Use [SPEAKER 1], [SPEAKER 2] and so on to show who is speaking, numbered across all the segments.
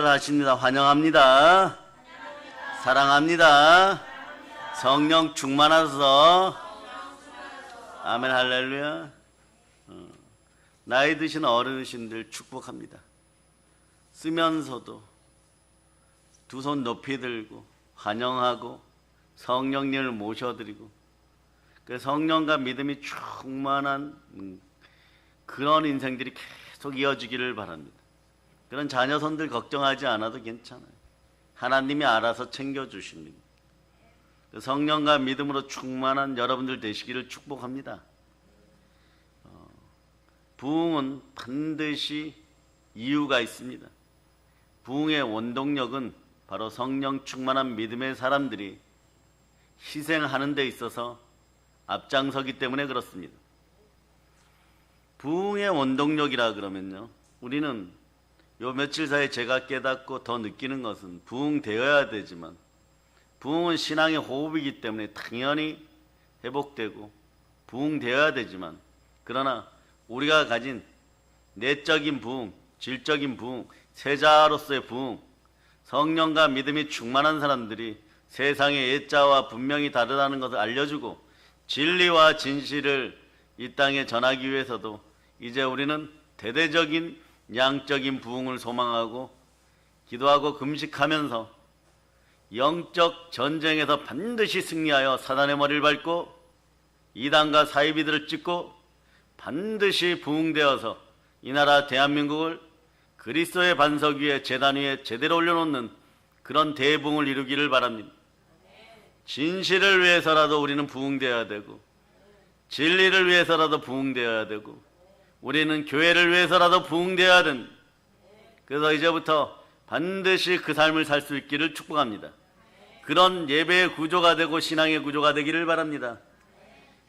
[SPEAKER 1] 하십니다. 환영합니다. 사랑합니다. 성령 충만하소서. 아멘 할렐루야. 나이 드신 어르신들 축복합니다. 쓰면서도 두 손 높이 들고 환영하고 성령님을 모셔드리고 그 성령과 믿음이 충만한 그런 인생들이 계속 이어지기를 바랍니다. 그런 자녀손들 걱정하지 않아도 괜찮아요. 하나님이 알아서 챙겨주십니다. 그 성령과 믿음으로 충만한 여러분들 되시기를 축복합니다. 부흥은 반드시 이유가 있습니다. 부흥의 원동력은 바로 성령 충만한 믿음의 사람들이 희생하는 데 있어서 앞장서기 때문에 그렇습니다. 부흥의 원동력이라 그러면요, 우리는 요 며칠 사이에 제가 깨닫고 더 느끼는 것은 부흥되어야 되지만 부흥은 신앙의 호흡이기 때문에 당연히 회복되고 부흥되어야 되지만, 그러나 우리가 가진 내적인 부흥, 질적인 부흥, 세자로서의 부흥, 성령과 믿음이 충만한 사람들이 세상의 옛자와 분명히 다르다는 것을 알려주고 진리와 진실을 이 땅에 전하기 위해서도 이제 우리는 대대적인 양적인 부흥을 소망하고 기도하고 금식하면서 영적 전쟁에서 반드시 승리하여 사단의 머리를 밟고 이단과 사이비들을 찢고 반드시 부흥되어서 이 나라 대한민국을 그리스도의 반석 위에 제단 위에 제대로 올려놓는 그런 대부흥을 이루기를 바랍니다. 진실을 위해서라도 우리는 부흥되어야 되고 진리를 위해서라도 부흥되어야 되고 우리는 교회를 위해서라도 부흥되어야 된다. 그래서 이제부터 반드시 그 삶을 살 수 있기를 축복합니다. 그런 예배의 구조가 되고 신앙의 구조가 되기를 바랍니다.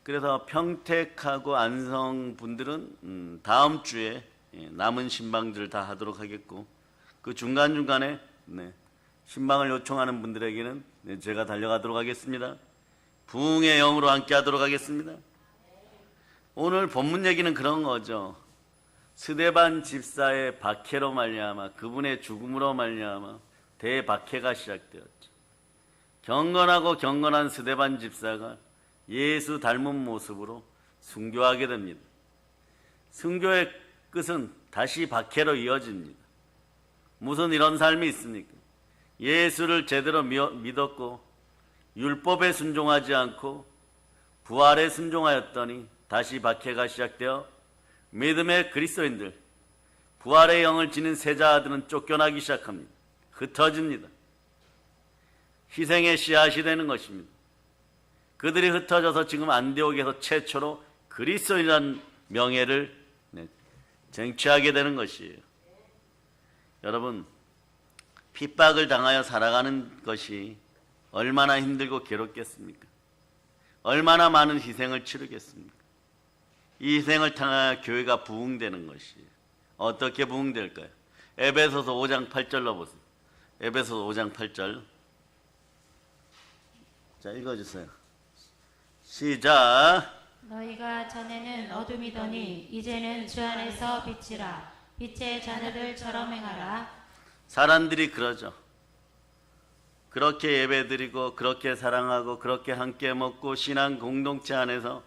[SPEAKER 1] 그래서 평택하고 안성 분들은 다음 주에 남은 신방들을 다 하도록 하겠고, 그 중간중간에 신방을 요청하는 분들에게는 제가 달려가도록 하겠습니다. 부흥의 영으로 함께 하도록 하겠습니다. 오늘 본문 얘기는 그런 거죠. 스데반 집사의 박해로 말미암아, 그분의 죽음으로 말미암아 대박해가 시작되었죠. 경건하고 경건한 스데반 집사가 예수 닮은 모습으로 순교하게 됩니다. 순교의 끝은 다시 박해로 이어집니다. 무슨 이런 삶이 있습니까? 예수를 제대로 믿었고 율법에 순종하지 않고 부활에 순종하였더니 다시 박해가 시작되어 믿음의 그리스도인들, 부활의 영을 지닌 세자들은 쫓겨나기 시작합니다. 흩어집니다. 희생의 씨앗이 되는 것입니다. 그들이 흩어져서 지금 안디옥에서 최초로 그리스도인이라는 명예를 쟁취하게 되는 것이에요. 여러분, 핍박을 당하여 살아가는 것이 얼마나 힘들고 괴롭겠습니까? 얼마나 많은 희생을 치르겠습니까? 이 희생을 통하여 교회가 부흥되는 것이에요. 어떻게 부흥될까요? 에베소서 5장 8절로 보세요. 에베소서 5장 8절. 자, 읽어주세요. 시작.
[SPEAKER 2] 너희가 전에는 어둠이더니 이제는 주 안에서 빛이라. 빛의 자녀들처럼 행하라.
[SPEAKER 1] 사람들이 그러죠. 그렇게 예배드리고 그렇게 사랑하고 그렇게 함께 먹고 신앙 공동체 안에서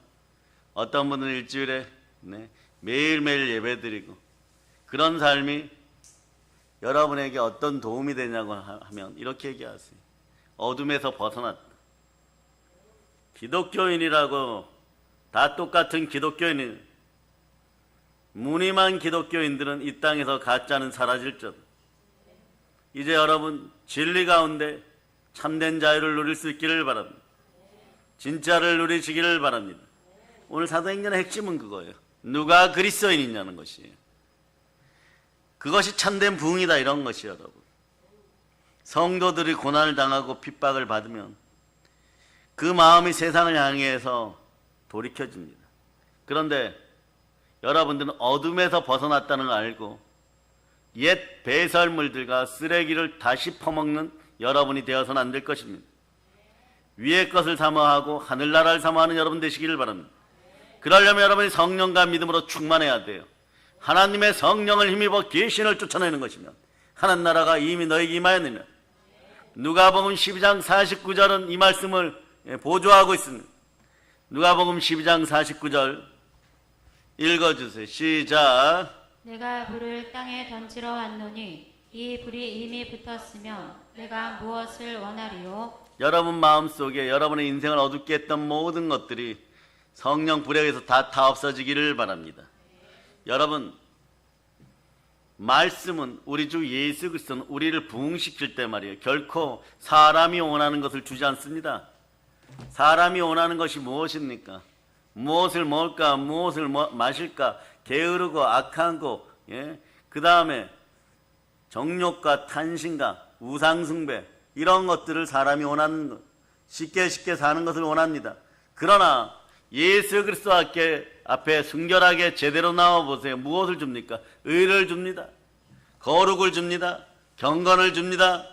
[SPEAKER 1] 어떤 분은 일주일에 매일매일 예배드리고 그런 삶이 여러분에게 어떤 도움이 되냐고 하면 이렇게 얘기하세요. 어둠에서 벗어났다. 기독교인이라고 다 똑같은 기독교인이, 무늬만 기독교인들은 이 땅에서 가짜는 사라질 줄. 이제 여러분 진리 가운데 참된 자유를 누릴 수 있기를 바랍니다. 진짜를 누리시기를 바랍니다. 오늘 사도행전의 핵심은 그거예요. 누가 그리스도인이냐는 것이에요. 그것이 참된 부흥이다, 이런 것이에요. 여러분, 성도들이 고난을 당하고 핍박을 받으면 그 마음이 세상을 향해서 돌이켜집니다. 그런데 여러분들은 어둠에서 벗어났다는 걸 알고 옛 배설물들과 쓰레기를 다시 퍼먹는 여러분이 되어서는 안 될 것입니다. 위의 것을 사모하고 하늘나라를 사모하는 여러분 되시기를 바랍니다. 그러려면 여러분이 성령과 믿음으로 충만해야 돼요. 하나님의 성령을 힘입어 귀신을 쫓아내는 것이면 하나님 나라가 이미 너에게 임하였느니라. 누가복음 12장 49절은 이 말씀을 보조하고 있습니다. 누가복음 12장 49절 읽어주세요. 시작.
[SPEAKER 2] 내가 불을 땅에 던지러 왔노니 이 불이 이미 붙었으며 내가 무엇을 원하리요?
[SPEAKER 1] 여러분 마음속에 여러분의 인생을 어둡게 했던 모든 것들이 성령 불에 의해서 다 없어지기를 바랍니다. 여러분, 말씀은 우리 주 예수 그리스도는 우리를 부흥시킬 때 말이에요. 결코 사람이 원하는 것을 주지 않습니다. 사람이 원하는 것이 무엇입니까? 무엇을 먹을까? 무엇을 마실까? 게으르고 악한 거, 그 다음에 정욕과 탄신과 우상숭배, 이런 것들을 사람이 원하는 것, 쉽게 사는 것을 원합니다. 그러나 예수 그리스도 앞에 순결하게 제대로 나와보세요. 무엇을 줍니까? 의를 줍니다. 거룩을 줍니다. 경건을 줍니다.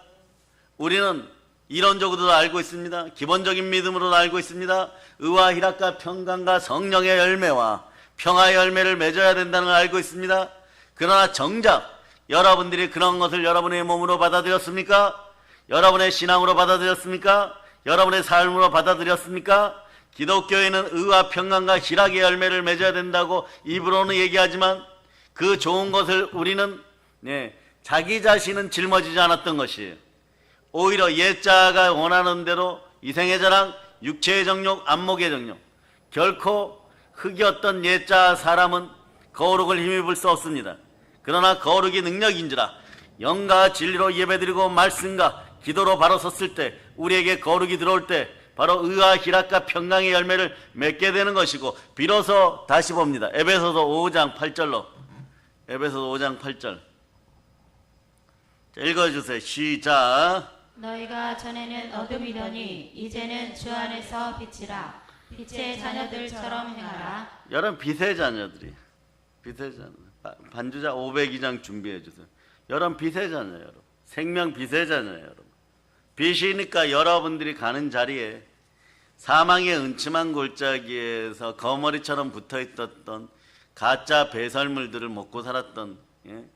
[SPEAKER 1] 우리는 이론적으로도 알고 있습니다. 기본적인 믿음으로도 알고 있습니다. 의와 희락과 평강과 성령의 열매와 평화의 열매를 맺어야 된다는 걸 알고 있습니다. 그러나 정작 여러분들이 그런 것을 여러분의 몸으로 받아들였습니까? 여러분의 신앙으로 받아들였습니까? 여러분의 삶으로 받아들였습니까? 기독교에는 의와 평강과 희락의 열매를 맺어야 된다고 입으로는 얘기하지만 그 좋은 것을 우리는 자기 자신은 짊어지지 않았던 것이에요. 오히려 옛자가 원하는 대로 이생의 자랑, 육체의 정욕, 안목의 정욕, 결코 흙이었던 옛자 사람은 거룩을 힘입을 수 없습니다. 그러나 거룩이 능력인지라 영과 진리로 예배드리고 말씀과 기도로 바로 섰을 때 우리에게 거룩이 들어올 때 바로 의와 희락과 평강의 열매를 맺게 되는 것이고, 비로소 다시 봅니다. 에베소서 5장 8절로 에베소서 5장 8절 읽어주세요. 시작.
[SPEAKER 2] 너희가 전에는 어둠이더니 이제는 주 안에서 빛이라. 빛의 자녀들처럼 행하라.
[SPEAKER 1] 여러분 빛의 자녀들이 반주자 502장 준비해 주세요. 여러분 빛의 자녀, 여러분 생명 빛의 자녀, 여러분 빛이니까 여러분들이 가는 자리에 사망의 은침한 골짜기에서 거머리처럼 붙어있었던 가짜 배설물들을 먹고 살았던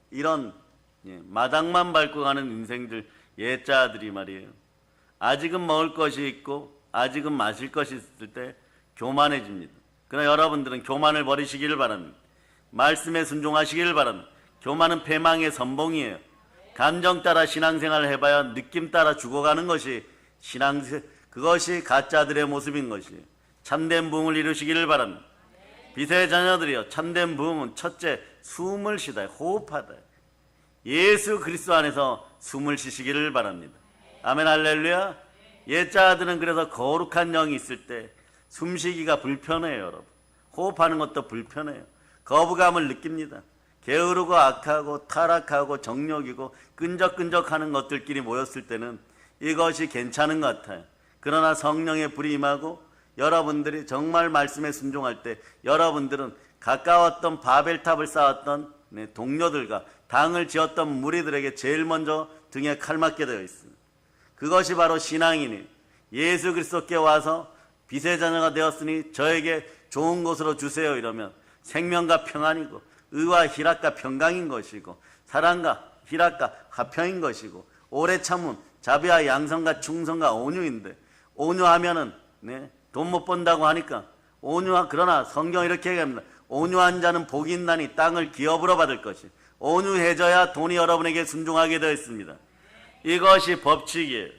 [SPEAKER 1] 이런 마당만 밟고 가는 인생들, 옛자들이 말이에요. 아직은 먹을 것이 있고 아직은 마실 것이 있을 때 교만해집니다. 그러나 여러분들은 교만을 버리시기를 바랍니다. 말씀에 순종하시기를 바랍니다. 교만은 패망의 선봉이에요. 감정 따라 신앙생활을 해봐야 느낌 따라 죽어가는 것이 그것이 가짜들의 모습인 것이에요. 참된 부흥을 이루시기를 바랍니다. 빛의 자녀들이여, 참된 부흥은 첫째 숨을 쉬다, 호흡하다. 예수 그리스도 안에서 숨을 쉬시기를 바랍니다. 아멘, 할렐루야. 옛자들은 그래서 거룩한 영이 있을 때 숨쉬기가 불편해요. 여러분, 호흡하는 것도 불편해요. 거부감을 느낍니다. 게으르고 악하고 타락하고 정욕이고 끈적끈적하는 것들끼리 모였을 때는 이것이 괜찮은 것 같아요. 그러나 성령의 불이 임하고 여러분들이 정말 말씀에 순종할 때 여러분들은 가까웠던 바벨탑을 쌓았던 동료들과 당을 지었던 무리들에게 제일 먼저 등에 칼 맞게 되어 있습니다. 그것이 바로 신앙이니 예수 그리스도께 와서 빛의 자녀가 되었으니 저에게 좋은 것으로 주세요 이러면 생명과 평안이고 의와 희락과 평강인 것이고 사랑과 희락과 화평인 것이고 오래 참음 자비와 양성과 충성과 온유인데, 온유하면은 돈 못 번다고 하니까 그러나 성경 이렇게 얘기합니다. 온유한 자는 복이 있나니 땅을 기업으로 받을 것이. 온유해져야 돈이 여러분에게 순종하게 되어 있습니다. 이것이 법칙이에요.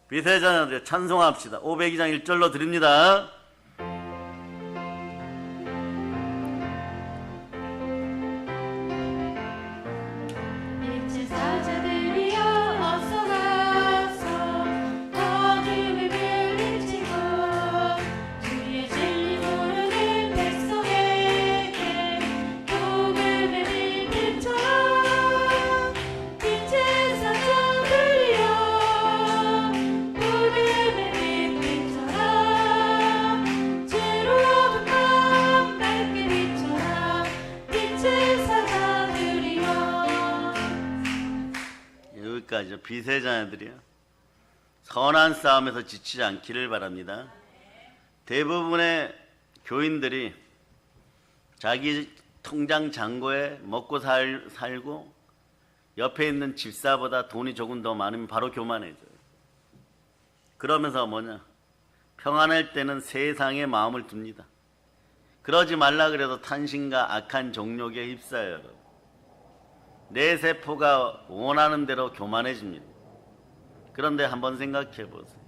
[SPEAKER 1] 빛의 자녀들 찬송합시다. 502장 1절로 드립니다. 빛의 자녀들이요, 선한 싸움에서 지치지 않기를 바랍니다. 대부분의 교인들이 자기 통장 잔고에 먹고 살고 옆에 있는 집사보다 돈이 조금 더 많으면 바로 교만해져요. 그러면서 뭐냐? 평안할 때는 세상에 마음을 둡니다. 그러지 말라 그래도 탄신과 악한 종욕에 휩싸여요. 여러분. 내 세포가 원하는 대로 교만해집니다. 그런데 한번 생각해 보세요.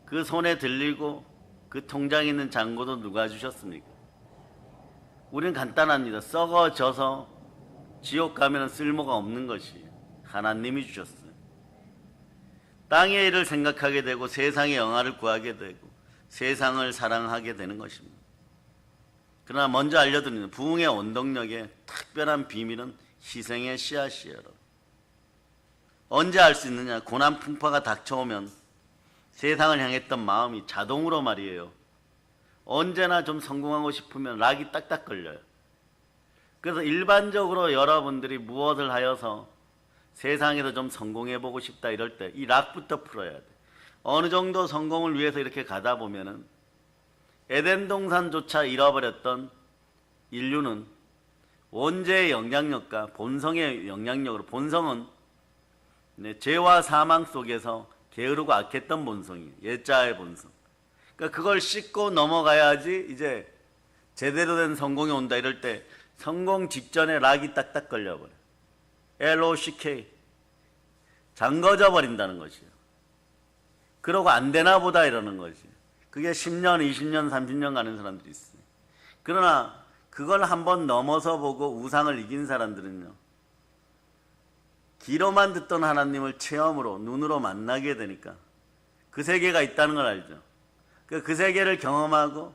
[SPEAKER 1] 그 손에 들리고 그 통장에 있는 잔고도 누가 주셨습니까? 우리는 간단합니다. 썩어져서 지옥 가면 쓸모가 없는 것이 하나님이 주셨어요. 땅의 일을 생각하게 되고 세상의 영화를 구하게 되고 세상을 사랑하게 되는 것입니다. 그러나 먼저 알려드리는 부흥의 원동력의 특별한 비밀은 희생의 씨앗이에요. 여러분. 언제 알 수 있느냐? 고난 풍파가 닥쳐오면 세상을 향했던 마음이 자동으로 말이에요. 언제나 좀 성공하고 싶으면 락이 딱딱 걸려요. 그래서 일반적으로 여러분들이 무엇을 하여서 세상에서 좀 성공해보고 싶다 이럴 때 이 락부터 풀어야 돼. 어느 정도 성공을 위해서 이렇게 가다 보면은 에덴 동산조차 잃어버렸던 인류는 원죄의 영향력과 본성의 영향력으로, 본성은 죄와 사망 속에서 게으르고 악했던 본성이에요. 옛자의 본성. 그러니까 그걸 씻고 넘어가야지 이제 제대로 된 성공이 온다 이럴 때 성공 직전에 락이 딱딱 걸려버려요. LOCK. 잠궈져 버린다는 것이에요. 그러고 안 되나 보다 이러는 거지. 그게 10년, 20년, 30년 가는 사람들이 있어요. 그러나 그걸 한번 넘어서 보고 우상을 이긴 사람들은요. 귀로만 듣던 하나님을 체험으로, 눈으로 만나게 되니까 그 세계가 있다는 걸 알죠. 그 세계를 경험하고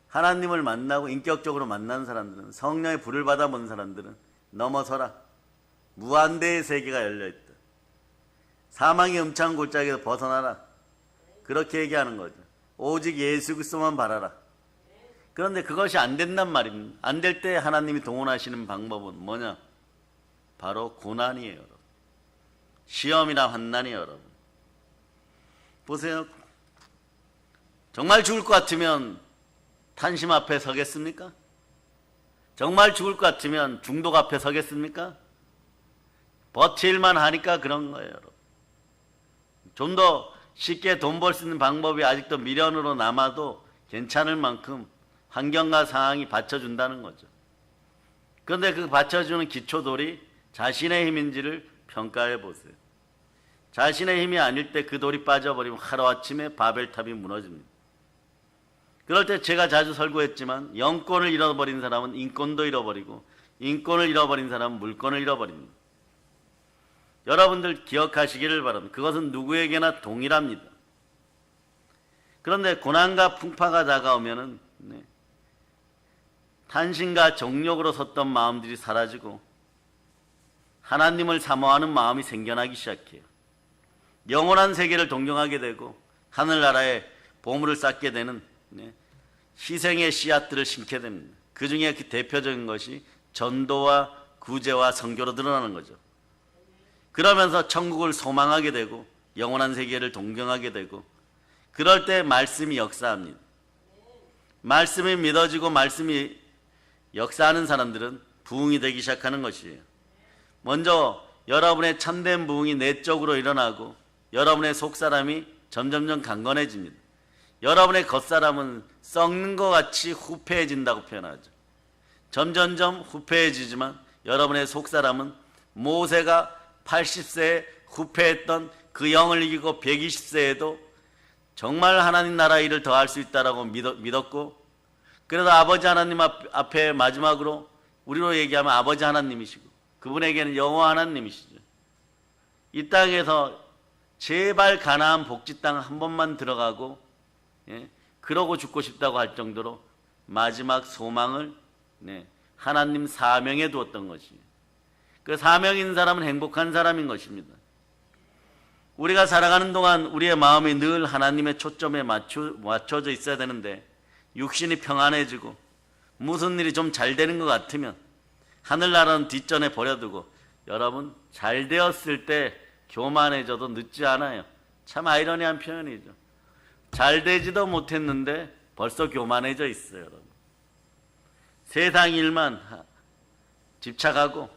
[SPEAKER 1] 하나님을 만나고 인격적으로 만난 사람들은, 성령의 불을 받아본 사람들은 넘어서라. 무한대의 세계가 열려있다. 사망의 음창 골짜기에서 벗어나라. 그렇게 얘기하는 거죠. 오직 예수 그리스도만 바라라. 그런데 그것이 안 된단 말입니다. 안 될 때 하나님이 동원하시는 방법은 뭐냐? 바로 고난이에요. 여러분. 시험이나 환난이에요. 여러분. 보세요. 정말 죽을 것 같으면 탄심 앞에 서겠습니까? 정말 죽을 것 같으면 중독 앞에 서겠습니까? 버틸만 하니까 그런 거예요. 여러분. 좀 더 쉽게 돈 벌 수 있는 방법이 아직도 미련으로 남아도 괜찮을 만큼 환경과 상황이 받쳐준다는 거죠. 그런데 그 받쳐주는 기초돌이 자신의 힘인지를 평가해 보세요. 자신의 힘이 아닐 때 그 돌이 빠져버리면 하루아침에 바벨탑이 무너집니다. 그럴 때 제가 자주 설교했지만 영권을 잃어버린 사람은 인권도 잃어버리고 인권을 잃어버린 사람은 물권을 잃어버립니다. 여러분들 기억하시기를 바랍니다. 그것은 누구에게나 동일합니다. 그런데 고난과 풍파가 다가오면은 탄신과 정욕으로 섰던 마음들이 사라지고 하나님을 사모하는 마음이 생겨나기 시작해요. 영원한 세계를 동경하게 되고 하늘나라에 보물을 쌓게 되는 희생의 씨앗들을 심게 됩니다. 그 중에 그 대표적인 것이 전도와 구제와 선교로 드러나는 거죠. 그러면서 천국을 소망하게 되고 영원한 세계를 동경하게 되고 그럴 때 말씀이 역사합니다. 말씀이 믿어지고 말씀이 역사하는 사람들은 부흥이 되기 시작하는 것이에요. 먼저 여러분의 참된 부흥이 내적으로 일어나고 여러분의 속사람이 점점점 강건해집니다. 여러분의 겉사람은 썩는 것 같이 후패해진다고 표현하죠. 점점점 후패해지지만 여러분의 속사람은 모세가 80세에 후패했던 그 영을 이기고 120세에도 정말 하나님 나라 일을 더 할 수 있다라고 믿었고 그래서 아버지 하나님 앞에 마지막으로 우리로 얘기하면 아버지 하나님이시고 그분에게는 여호와 하나님이시죠. 이 땅에서 제발 가나안 복지 땅 한 번만 들어가고 그러고 죽고 싶다고 할 정도로 마지막 소망을 하나님 사명에 두었던 것이에요. 그 사명인 사람은 행복한 사람인 것입니다. 우리가 살아가는 동안 우리의 마음이 늘 하나님의 초점에 맞춰져 있어야 되는데 육신이 평안해지고 무슨 일이 좀 잘 되는 것 같으면 하늘나라는 뒷전에 버려두고 여러분 잘 되었을 때 교만해져도 늦지 않아요. 참 아이러니한 표현이죠. 잘 되지도 못했는데 벌써 교만해져 있어요. 여러분. 세상 일만 집착하고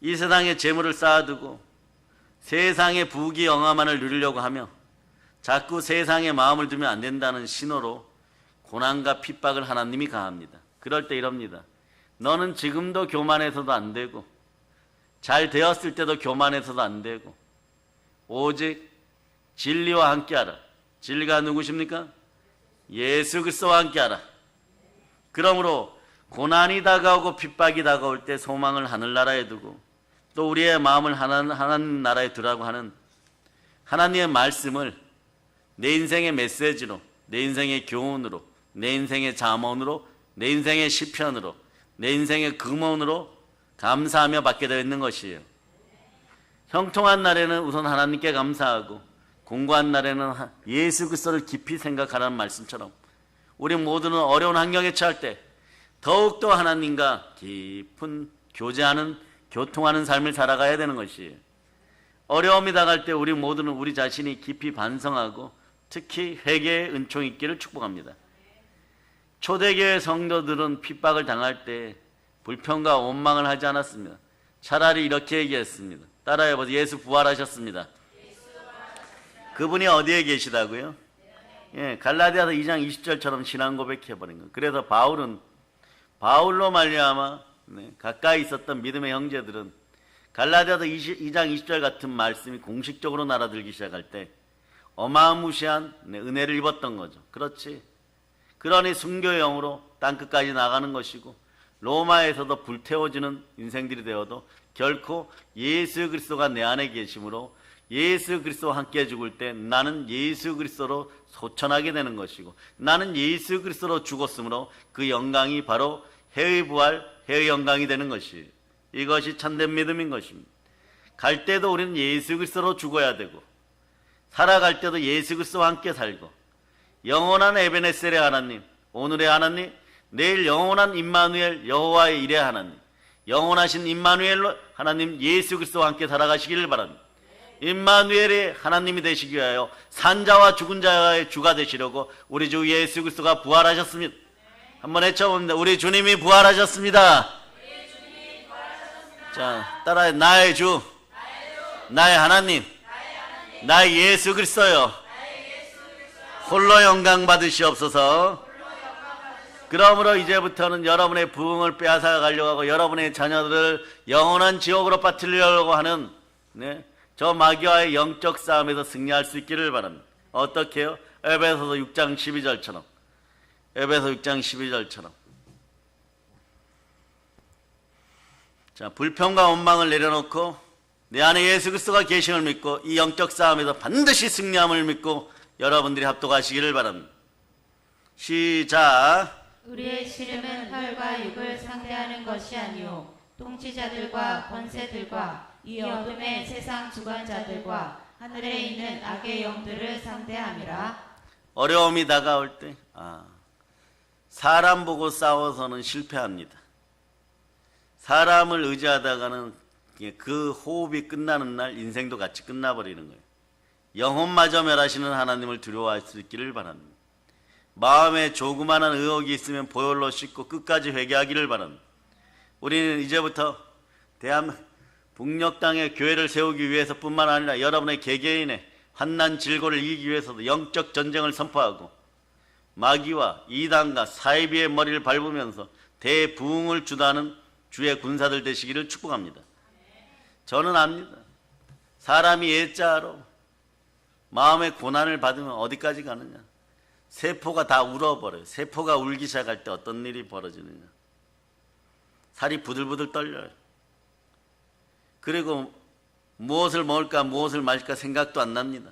[SPEAKER 1] 이 세상에 재물을 쌓아두고 세상의 부귀 영화만을 누리려고 하며 자꾸 세상에 마음을 두면 안 된다는 신호로 고난과 핍박을 하나님이 가합니다. 그럴 때 이럽니다. 너는 지금도 교만해서도 안 되고 잘 되었을 때도 교만해서도 안 되고 오직 진리와 함께하라. 진리가 누구십니까? 예수 그리스도와 함께하라. 그러므로 고난이 다가오고 핍박이 다가올 때 소망을 하늘나라에 두고 또 우리의 마음을 하나님 나라에 두라고 하는 하나님의 말씀을 내 인생의 메시지로, 내 인생의 교훈으로, 내 인생의 잠언으로, 내 인생의 시편으로, 내 인생의 금언으로 감사하며 받게 되어 있는 것이에요. 형통한 날에는 우선 하나님께 감사하고 공고한 날에는 예수 그리스도를 깊이 생각하라는 말씀처럼 우리 모두는 어려운 환경에 처할 때 더욱더 하나님과 깊은 교제하는, 교통하는 삶을 살아가야 되는 것이에요. 어려움이 다가올 때 우리 모두는 우리 자신이 깊이 반성하고 특히 회개의 은총이 있기를 축복합니다. 초대교회 성도들은 핍박을 당할 때 불평과 원망을 하지 않았습니다. 차라리 이렇게 얘기했습니다. 따라해보세요. 예수 부활하셨습니다. 그분이 어디에 계시다고요? 예, 갈라디아서 2장 20절처럼 신앙 고백해버린 거예요. 그래서 바울로 말미암아 가까이 있었던 믿음의 형제들은 갈라디아서 2장 20절 같은 말씀이 공식적으로 날아들기 시작할 때 어마무시한 은혜를 입었던 거죠. 그렇지. 그러니 순교의 영으로 땅끝까지 나가는 것이고 로마에서도 불태워지는 인생들이 되어도 결코 예수 그리스도가 내 안에 계심으로 예수 그리스도와 함께 죽을 때 나는 예수 그리스도로 소천하게 되는 것이고 나는 예수 그리스도로 죽었으므로 그 영광이 바로 해의 부활, 해의 영광이 되는 것이 이것이 참된 믿음인 것입니다. 갈 때도 우리는 예수 그리스도로 죽어야 되고 살아갈 때도 예수 그리스도와 함께 살고 영원한 에베네셀의 하나님, 오늘의 하나님, 내일 영원한 임마누엘 여호와의 일의 하나님, 영원하신 임마누엘 하나님 예수 그리스도와 함께 살아가시기를 바랍니다. 임마누엘의 하나님이 되시기 위하여 산자와 죽은 자의 주가 되시려고 우리 주 예수 그리스도가 부활하셨습니다. 한번 외쳐봅니다. 우리 주님이 부활하셨습니다. 자, 따라해. 나의 주, 나의 하나님, 나의 예수 그리스도요. 홀로 영광 받으시옵소서. 그러므로 이제부터는 여러분의 부흥을 빼앗아 가려고 하고 여러분의 자녀들을 영원한 지옥으로 빠뜨리려고 하는 저 마귀와의 영적 싸움에서 승리할 수 있기를 바랍니다. 어떻게 해요? 에베소서 6장 12절처럼 에베소 6장 12절처럼 자, 불평과 원망을 내려놓고 내 안에 예수 그리스도가 계심을 믿고 이 영적 싸움에서 반드시 승리함을 믿고 여러분들이 합독하시기를 바랍니다. 시작.
[SPEAKER 2] 우리의 씨름은 혈과 육을 상대하는 것이 아니요 통치자들과 권세들과 이 어둠의 세상 주관자들과 하늘에 있는 악의 영들을 상대함이라.
[SPEAKER 1] 어려움이 다가올 때 사람 보고 싸워서는 실패합니다. 사람을 의지하다가는 그 호흡이 끝나는 날 인생도 같이 끝나버리는 거예요. 영혼마저 멸하시는 하나님을 두려워할 수 있기를 바랍니다. 마음에 조그마한 의혹이 있으면 보혈로 씻고 끝까지 회개하기를 바랍니다. 우리는 이제부터 북녘 땅에 교회를 세우기 위해서뿐만 아니라 여러분의 개개인의 환난 질고를 이기기 위해서도 영적 전쟁을 선포하고 마귀와 이단과 사이비의 머리를 밟으면서 대부흥을 주도하는 주의 군사들 되시기를 축복합니다. 저는 압니다. 사람이 예자로 마음의 고난을 받으면 어디까지 가느냐. 세포가 다 울어버려요. 세포가 울기 시작할 때 어떤 일이 벌어지느냐. 살이 부들부들 떨려요. 그리고 무엇을 먹을까 무엇을 마실까 생각도 안 납니다.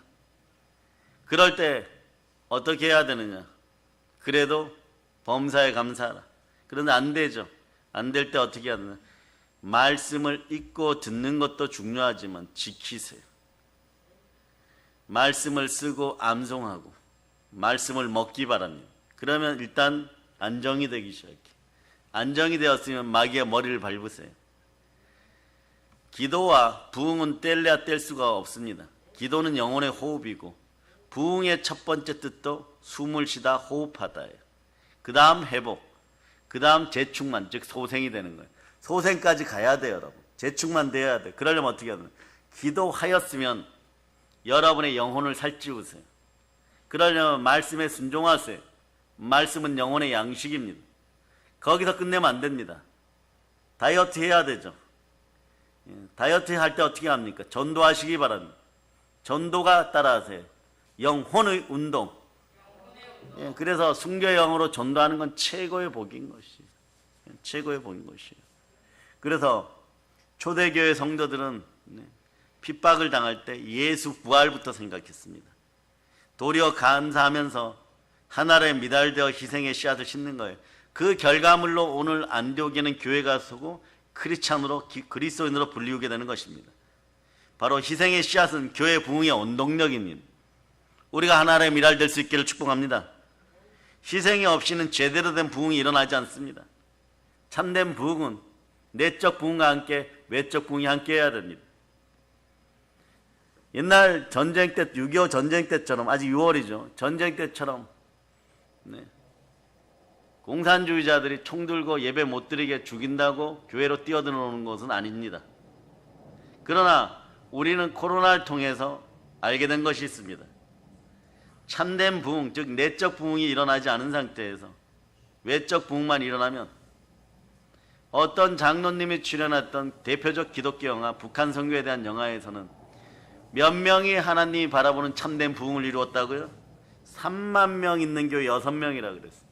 [SPEAKER 1] 그럴 때 어떻게 해야 되느냐. 그래도 범사에 감사하라. 그런데 안 되죠. 안 될 때 어떻게 해야 되느냐. 말씀을 읽고 듣는 것도 중요하지만 지키세요. 말씀을 쓰고 암송하고 말씀을 먹기 바랍니다. 그러면 일단 안정이 되기 시작해. 안정이 되었으면 마귀의 머리를 밟으세요. 기도와 부흥은 뗄래야 뗄 수가 없습니다. 기도는 영혼의 호흡이고 부흥의 첫 번째 뜻도 숨을 쉬다 호흡하다예요. 그 다음 회복, 그 다음 재충만, 즉 소생이 되는 거예요. 소생까지 가야 돼요, 여러분. 재충만 돼야 돼. 그러려면 어떻게 해야 되나? 기도하였으면 여러분의 영혼을 살찌우세요. 그러려면 말씀에 순종하세요. 말씀은 영혼의 양식입니다. 거기서 끝내면 안 됩니다. 다이어트 해야 되죠. 다이어트 할 때 어떻게 합니까? 전도하시기 바랍니다. 전도가 따라하세요. 영혼의 운동. 그래서 순교의 영으로 전도하는 건 최고의 복인 것이에요. 최고의 복인 것이에요. 그래서 초대교회 성도들은 핍박을 당할 때 예수 부활부터 생각했습니다. 도리어 감사하면서 하나님의 미달되어 희생의 씨앗을 심는 거예요. 그 결과물로 오늘 안디옥에는 교회가 서고 크리스찬으로 그리스도인으로 불리우게 되는 것입니다. 바로 희생의 씨앗은 교회 부흥의 원동력입니다. 우리가 하나님의 미랄될 수 있기를 축복합니다. 희생이 없이는 제대로 된 부흥이 일어나지 않습니다. 참된 부흥은 내적 부흥과 함께 외적 부흥이 함께 해야 됩니다. 옛날 전쟁 때 6.25 전쟁 때처럼 아직 6월이죠. 전쟁 때처럼 공산주의자들이 총 들고 예배 못 드리게 죽인다고 교회로 뛰어들어오는 것은 아닙니다. 그러나 우리는 코로나를 통해서 알게 된 것이 있습니다. 참된 부흥, 즉 내적 부흥이 일어나지 않은 상태에서 외적 부흥만 일어나면 어떤 장로님이 출연했던 대표적 기독교 영화 북한 선교에 대한 영화에서는 몇 명이 하나님이 바라보는 참된 부흥을 이루었다고요? 3만 명 있는 교회 6명이라 그랬어요.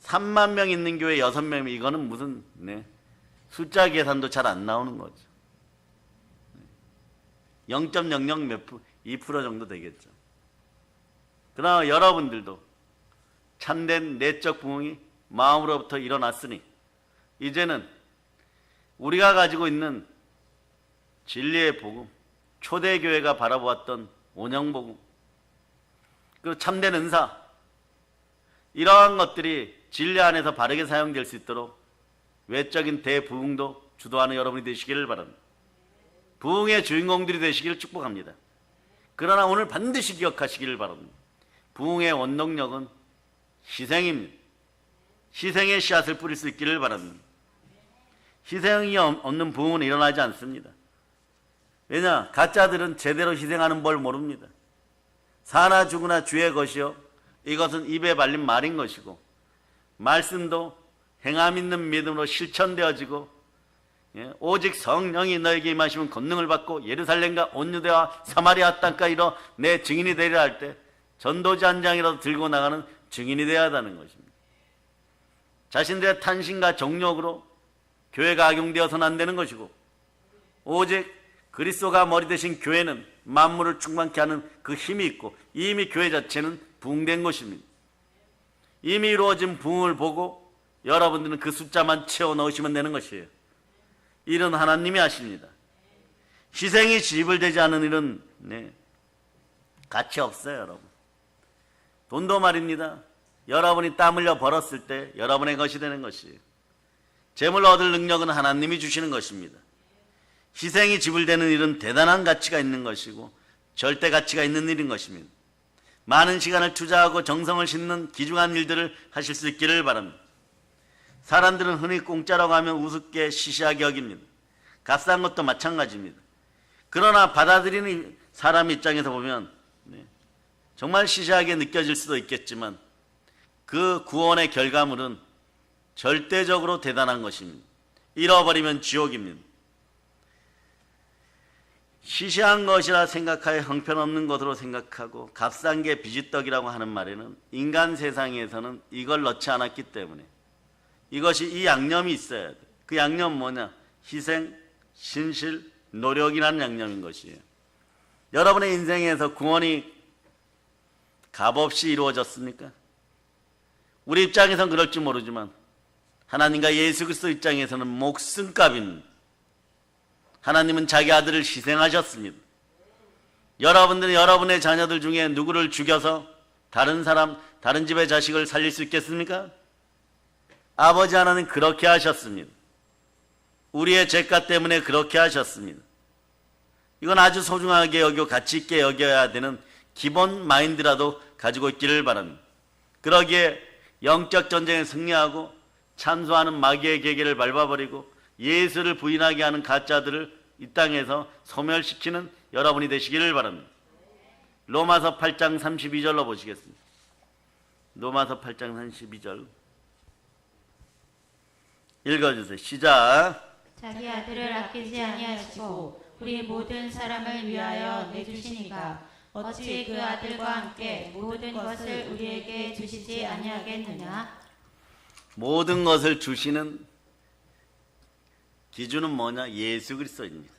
[SPEAKER 1] 3만 명 있는 교회 6명, 이거는 무슨 숫자 계산도 잘 안 나오는 거죠. 0.00 몇 %, 2% 정도 되겠죠. 그러나 여러분들도 참된 내적 부흥이 마음으로부터 일어났으니 이제는 우리가 가지고 있는 진리의 복음, 초대교회가 바라보았던 온영복음, 그리고 참된 은사, 이러한 것들이 진리 안에서 바르게 사용될 수 있도록 외적인 대부흥도 주도하는 여러분이 되시기를 바랍니다. 부흥의 주인공들이 되시기를 축복합니다. 그러나 오늘 반드시 기억하시기를 바랍니다. 부흥의 원동력은 희생입니다. 희생의 씨앗을 뿌릴 수 있기를 바랍니다. 희생이 없는 부흥은 일어나지 않습니다. 왜냐? 가짜들은 제대로 희생하는 법 모릅니다. 사나 죽으나 주의 것이요 이것은 입에 발린 말인 것이고 말씀도 행함 있는 믿음으로 실천되어지고 오직 성령이 너에게 임하시면 권능을 받고 예루살렘과 온 유대와 사마리아 땅까지 이르러 내 증인이 되리라 할 때 전도지 한 장이라도 들고 나가는 증인이 되어야 한다는 것입니다. 자신들의 탄신과 정욕으로 교회가 악용되어서는 안 되는 것이고 오직 그리스도가 머리 대신 교회는 만물을 충만케 하는 그 힘이 있고 이미 교회 자체는 부흥된 것입니다. 이미 이루어진 부흥을 보고 여러분들은 그 숫자만 채워 넣으시면 되는 것이에요. 일은 하나님이 하십니다. 희생이 지불되지 않은 일은 가치 없어요. 여러분. 돈도 말입니다. 여러분이 땀 흘려 벌었을 때 여러분의 것이 되는 것이에요. 재물 얻을 능력은 하나님이 주시는 것입니다. 희생이 지불되는 일은 대단한 가치가 있는 것이고 절대 가치가 있는 일인 것입니다. 많은 시간을 투자하고 정성을 싣는 귀중한 일들을 하실 수 있기를 바랍니다. 사람들은 흔히 공짜라고 하면 우습게 시시하게 여깁니다. 값싼 것도 마찬가지입니다. 그러나 받아들이는 사람 입장에서 보면 정말 시시하게 느껴질 수도 있겠지만 그 구원의 결과물은 절대적으로 대단한 것입니다. 잃어버리면 지옥입니다. 시시한 것이라 생각하여 형편없는 것으로 생각하고 값싼 게 비지떡이라고 하는 말에는 인간 세상에서는 이걸 넣지 않았기 때문에 이것이 이 양념이 있어야 돼. 그 양념 뭐냐? 희생, 신실, 노력이라는 양념인 것이에요. 여러분의 인생에서 구원이 값없이 이루어졌습니까? 우리 입장에서는 그럴지 모르지만 하나님과 예수 그리스도 입장에서는 목숨값입니다. 하나님은 자기 아들을 희생하셨습니다. 여러분들은 여러분의 자녀들 중에 누구를 죽여서 다른 사람, 다른 집의 자식을 살릴 수 있겠습니까? 아버지 하나는 그렇게 하셨습니다. 우리의 죄가 때문에 그렇게 하셨습니다. 이건 아주 소중하게 여기고 가치 있게 여겨야 되는 기본 마인드라도 가지고 있기를 바랍니다. 그러기에 영적 전쟁에 승리하고 참소하는 마귀의 계계를 밟아버리고 예수를 부인하게 하는 가짜들을 이 땅에서 소멸시키는 여러분이 되시기를 바랍니다. 로마서 8장 32절로 보시겠습니다. 로마서 8장 32절 읽어주세요. 시작.
[SPEAKER 2] 자기 아들을 아끼지 아니하시고 우리 모든 사람을 위하여 내주시니까 어찌 그 아들과 함께 모든 것을 우리에게 주시지 아니하겠느냐.
[SPEAKER 1] 모든 것을 주시는 기준은 뭐냐? 예수 그리스도입니다.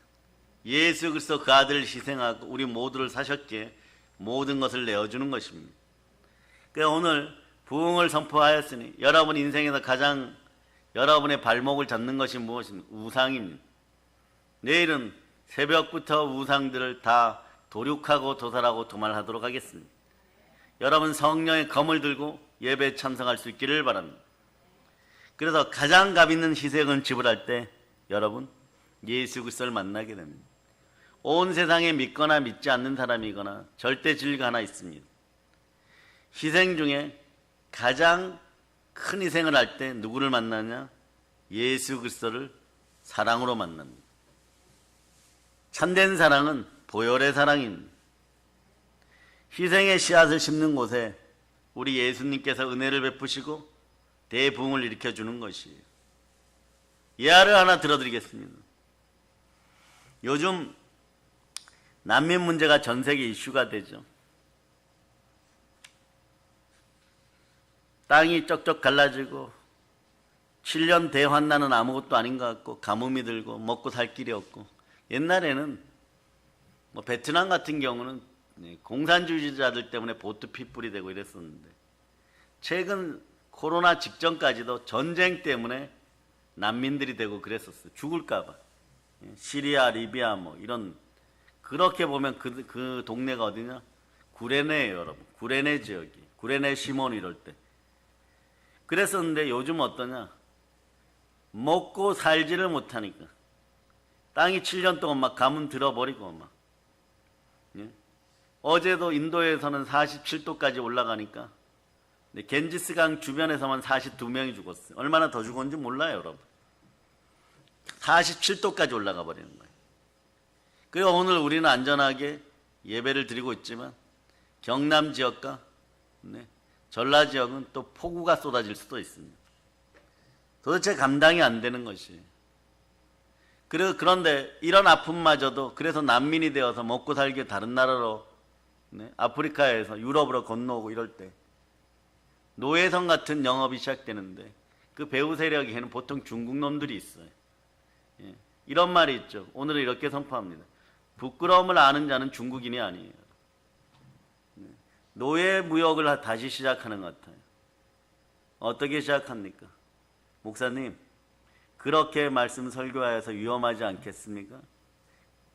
[SPEAKER 1] 예수 그리스도 그 아들을 희생하고 우리 모두를 사셨기에 모든 것을 내어주는 것입니다. 그러니까 오늘 부흥을 선포하였으니 여러분 인생에서 가장 여러분의 발목을 잡는 것이 무엇입니까? 우상입니다. 내일은 새벽부터 우상들을 다 도륙하고 도살하고 도말하도록 하겠습니다. 여러분 성령의 검을 들고 예배에 참석할 수 있기를 바랍니다. 그래서 가장 값 있는 희생을 지불할 때 여러분 예수 그리스도를 만나게 됩니다. 온 세상에 믿거나 믿지 않는 사람이거나 절대 진리가 하나 있습니다. 희생 중에 가장 큰 희생을 할 때 누구를 만나냐? 예수 그리스도를 사랑으로 만납니다. 참된 사랑은 보혈의 사랑입니다. 희생의 씨앗을 심는 곳에 우리 예수님께서 은혜를 베푸시고 대부흥을 일으켜주는 것이에요. 예화를 하나 들어드리겠습니다. 요즘 난민 문제가 전 세계 이슈가 되죠. 땅이 쩍쩍 갈라지고 7년 대환난은 아무것도 아닌 것 같고 가뭄이 들고 먹고 살 길이 없고 옛날에는 베트남 같은 경우는 공산주의자들 때문에 보트 핏불이 되고 이랬었는데 최근 코로나 직전까지도 전쟁 때문에 난민들이 되고 그랬었어요. 죽을까 봐. 시리아, 리비아 이런 그렇게 보면 그 동네가 어디냐? 구레네예요, 여러분. 구레네 지역이. 구레네 시몬 이럴 때. 그랬었는데 요즘 어떠냐? 먹고 살지를 못하니까 땅이 7년 동안 막 가뭄 들어버리고 막. 예? 어제도 인도에서는 47도까지 올라가니까 겐지스강 주변에서만 42명이 죽었어요. 얼마나 더 죽었는지 몰라요, 여러분. 47도까지 올라가 버리는 거예요. 그리고 오늘 우리는 안전하게 예배를 드리고 있지만 경남 지역과 전라 지역은 또 폭우가 쏟아질 수도 있습니다. 도대체 감당이 안 되는 것이에요. 그런데 이런 아픔마저도 그래서 난민이 되어서 먹고 살기 다른 나라로 아프리카에서 유럽으로 건너오고 이럴 때 노예성 같은 영업이 시작되는데 그 배후 세력에는 보통 중국 놈들이 있어요. 예. 이런 말이 있죠. 오늘은 이렇게 선포합니다. 부끄러움을 아는 자는 중국인이 아니에요. 노예 무역을 다시 시작하는 것 같아요. 어떻게 시작합니까? 목사님, 그렇게 말씀 설교하여서 위험하지 않겠습니까?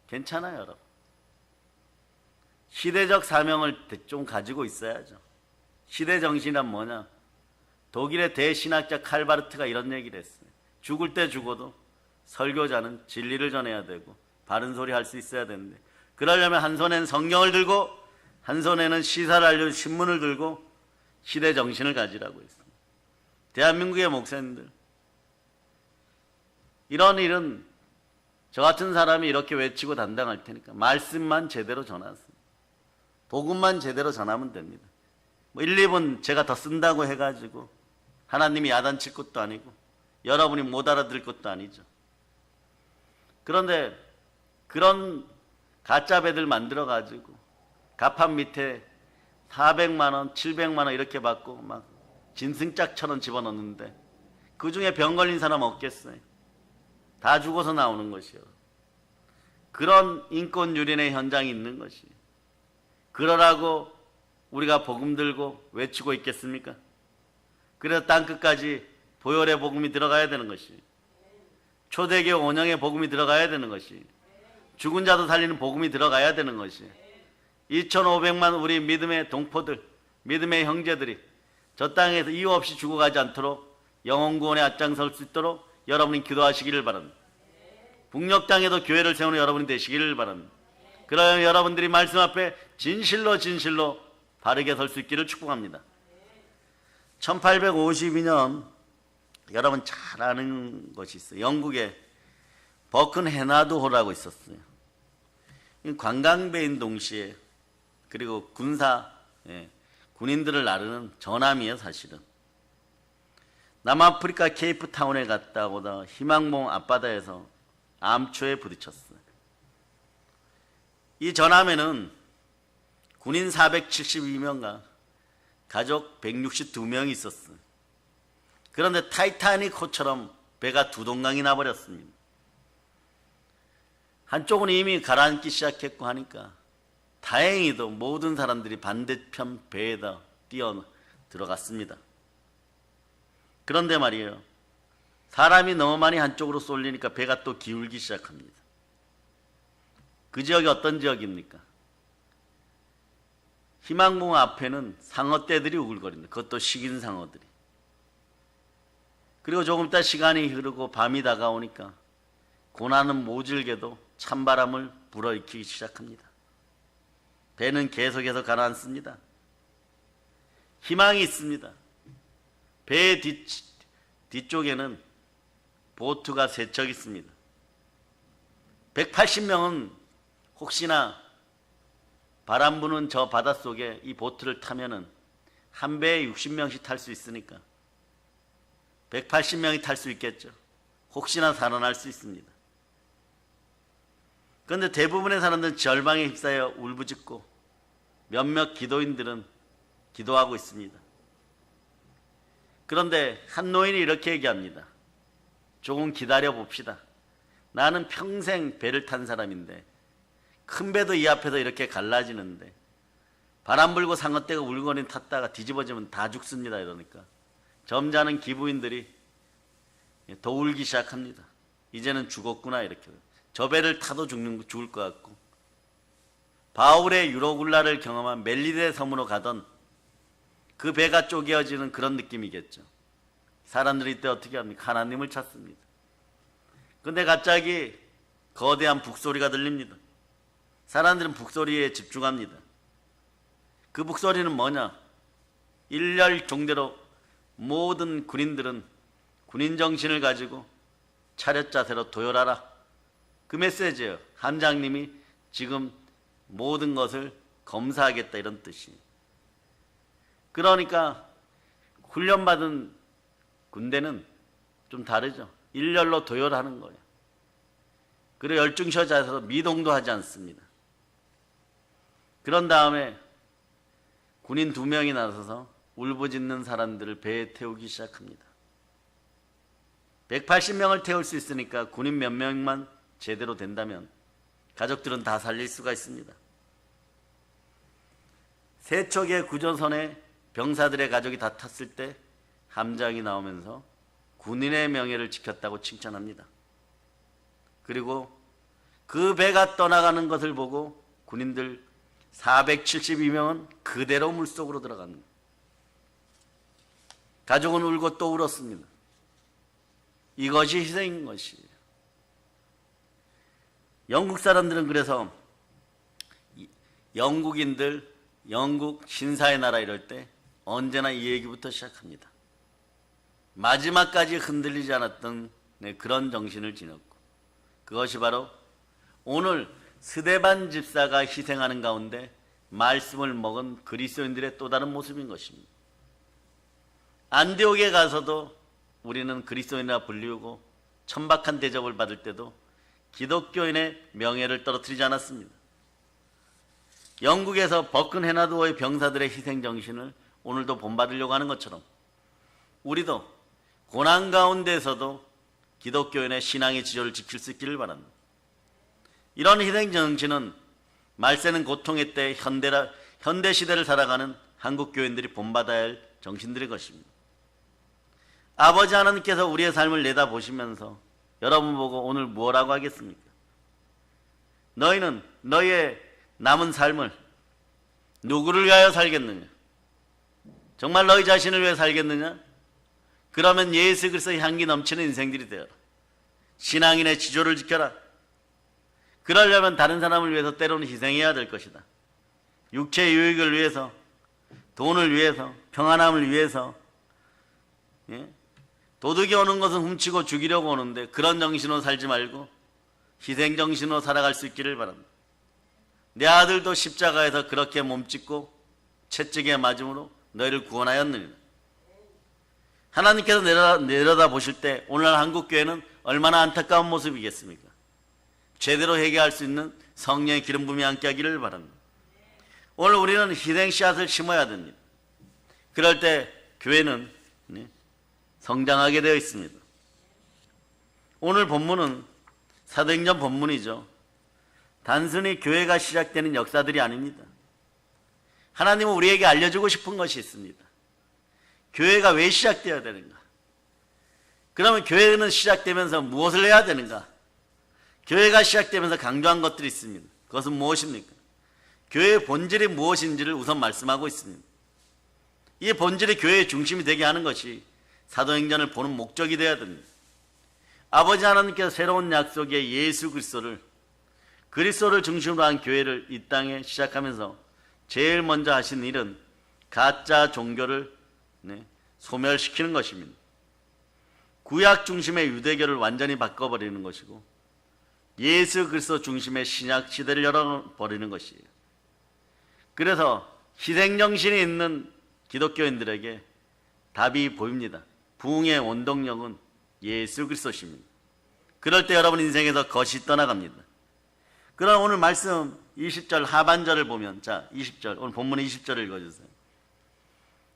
[SPEAKER 1] 괜찮아요, 여러분. 시대적 사명을 좀 가지고 있어야죠. 시대 정신이란 뭐냐? 독일의 대신학자 칼바르트가 이런 얘기를 했어요. 죽을 때 죽어도 설교자는 진리를 전해야 되고 바른 소리 할 수 있어야 되는데 그러려면 한 손에는 성경을 들고 한 손에는 시사를 알려준 신문을 들고 시대 정신을 가지라고 했습니다. 대한민국의 목사님들, 이런 일은 저 같은 사람이 이렇게 외치고 담당할 테니까 말씀만 제대로 전하세요. 복음만 제대로 전하면 됩니다. 1, 2분 제가 더 쓴다고 해가지고 하나님이 야단칠 것도 아니고 여러분이 못 알아들을 것도 아니죠. 그런데 그런 가짜 배들 만들어가지고 가판 밑에 400만 원, 700만 원 이렇게 받고 막 진승짝처럼 집어넣는데 그 중에 병 걸린 사람 없겠어요? 다 죽어서 나오는 것이요. 그런 인권 유린의 현장이 있는 것이. 그러라고 우리가 복음 들고 외치고 있겠습니까? 그래서 땅끝까지 보혈의 복음이 들어가야 되는 것이. 초대교회 원형의 복음이 들어가야 되는 것이. 죽은 자도 살리는 복음이 들어가야 되는 것이. 2,500만 우리 믿음의 동포들, 믿음의 형제들이 저 땅에서 이유 없이 죽어가지 않도록 영혼 구원에 앞장설 수 있도록 여러분이 기도하시기를 바랍니다. 북녘 땅에도 교회를 세우는 여러분이 되시기를 바랍니다. 그러면 여러분들이 말씀 앞에 진실로 바르게 설 수 있기를 축복합니다. 1852년 여러분 잘 아는 것이 있어요. 영국의 버큰헤나드호라고 있었어요. 관광배인 동시에 그리고 군인들을 나르는 전함이에요. 사실은 남아프리카 케이프타운에 갔다 오다 희망봉 앞바다에서 암초에 부딪혔어요. 이 전함에는 군인 472명과 가족 162명이 있었어요. 그런데 타이타닉호처럼 배가 두 동강이 나버렸습니다. 한쪽은 이미 가라앉기 시작했고 하니까 다행히도 모든 사람들이 반대편 배에다 뛰어 들어갔습니다. 그런데 말이에요, 사람이 너무 많이 한쪽으로 쏠리니까 배가 또 기울기 시작합니다. 그 지역이 어떤 지역입니까? 희망봉 앞에는 상어떼들이 우글거립니다. 그것도 식인 상어들이. 그리고 조금 있다 시간이 흐르고 밤이 다가오니까 고난은 모질게도 찬바람을 불어일으키기 시작합니다. 배는 계속해서 가라앉습니다. 희망이 있습니다. 배의 뒤쪽에는 보트가 3척 있습니다. 180명은 혹시나 바람 부는 저 바닷속에 이 보트를 타면은 한 배에 60명씩 탈 수 있으니까 180명이 탈 수 있겠죠. 혹시나 살아날 수 있습니다. 그런데 대부분의 사람들은 절망에 휩싸여 울부짖고 몇몇 기도인들은 기도하고 있습니다. 그런데 한 노인이 이렇게 얘기합니다. 조금 기다려 봅시다. 나는 평생 배를 탄 사람인데 큰 배도 이 앞에서 이렇게 갈라지는데 바람 불고 상어떼가 울거린 탔다가 뒤집어지면 다 죽습니다. 이러니까 점잖은 기부인들이 더 울기 시작합니다. 이제는 죽었구나 이렇게. 저 배를 타도 죽을 것 같고, 바울의 유로굴라를 경험한 멜리데 섬으로 가던 그 배가 쪼개어지는 그런 느낌이겠죠. 사람들이 이때 어떻게 합니까? 하나님을 찾습니다. 근데 갑자기 거대한 북소리가 들립니다. 사람들은 북소리에 집중합니다. 그 북소리는 뭐냐? 일렬 종대로 모든 군인들은 군인 정신을 가지고 차렷 자세로 도열하라. 그 메시지예요. 함장님이 지금 모든 것을 검사하겠다 이런 뜻이에요. 그러니까 훈련받은 군대는 좀 다르죠. 일렬로 도열하는 거예요. 그리고 열중셔 자세로 미동도 하지 않습니다. 그런 다음에 군인 2명이 나서서 울부짖는 사람들을 배에 태우기 시작합니다. 180명을 태울 수 있으니까 군인 몇 명만 제대로 된다면 가족들은 다 살릴 수가 있습니다. 3척의 구조선에 병사들의 가족이 다 탔을 때 함장이 나오면서 군인의 명예를 지켰다고 칭찬합니다. 그리고 그 배가 떠나가는 것을 보고 군인들 472명은 그대로 물속으로 들어갑니다. 가족은 울고 또 울었습니다. 이것이 희생인 것이에요. 영국 사람들은 그래서 영국인들, 영국 신사의 나라 이럴 때 언제나 이 얘기부터 시작합니다. 마지막까지 흔들리지 않았던 그런 정신을 지녔고, 그것이 바로 오늘 스데반 집사가 희생하는 가운데 말씀을 먹은 그리스도인들의 또 다른 모습인 것입니다. 안디옥에 가서도 우리는 그리스도인이라 불리우고 천박한 대접을 받을 때도 기독교인의 명예를 떨어뜨리지 않았습니다. 영국에서 버큰헤나드호의 병사들의 희생정신을 오늘도 본받으려고 하는 것처럼 우리도 고난 가운데에서도 기독교인의 신앙의 지조를 지킬 수 있기를 바랍니다. 이런 희생정신은 말세는 고통의 때 현대시대를 살아가는 한국교인들이 본받아야 할 정신들의 것입니다. 아버지 하나님께서 우리의 삶을 내다보시면서 여러분 보고 오늘 뭐라고 하겠습니까? 너희는 너희의 남은 삶을 누구를 위하여 살겠느냐? 정말 너희 자신을 위해 살겠느냐? 그러면 예수 그리스도의 향기 넘치는 인생들이 되어라. 신앙인의 지조를 지켜라. 그러려면 다른 사람을 위해서 때로는 희생해야 될 것이다. 육체의 유익을 위해서, 돈을 위해서, 평안함을 위해서, 도둑이 오는 것은 훔치고 죽이려고 오는데 그런 정신으로 살지 말고 희생정신으로 살아갈 수 있기를 바랍니다. 내 아들도 십자가에서 그렇게 몸짓고 채찍에 맞음으로 너희를 구원하였느니라. 하나님께서 내려다 보실 때 오늘날 한국교회는 얼마나 안타까운 모습이겠습니까? 제대로 회개할 수 있는 성령의 기름 부음이 함께하기를 바랍니다. 오늘 우리는 희생 씨앗을 심어야 됩니다. 그럴 때 교회는 성장하게 되어 있습니다. 오늘 본문은 사도행전 본문이죠. 단순히 교회가 시작되는 역사들이 아닙니다. 하나님은 우리에게 알려주고 싶은 것이 있습니다. 교회가 왜 시작되어야 되는가? 그러면 교회는 시작되면서 무엇을 해야 되는가? 교회가 시작되면서 강조한 것들이 있습니다. 그것은 무엇입니까? 교회의 본질이 무엇인지를 우선 말씀하고 있습니다. 이 본질이 교회의 중심이 되게 하는 것이 사도행전을 보는 목적이 되어야 됩니다. 아버지 하나님께서 새로운 약속의 예수 그리스도를 중심으로 한 교회를 이 땅에 시작하면서 제일 먼저 하신 일은 가짜 종교를 소멸시키는 것입니다. 구약 중심의 유대교를 완전히 바꿔버리는 것이고 예수 그리스도 중심의 신약 시대를 열어버리는 것이에요. 그래서 희생정신이 있는 기독교인들에게 답이 보입니다. 부흥의 원동력은 예수 그리스도십니다. 그럴 때 여러분 인생에서 것이 떠나갑니다. 그럼 오늘 말씀 20절 하반절을 보면, 자 20절 오늘 본문 20절을 읽어주세요.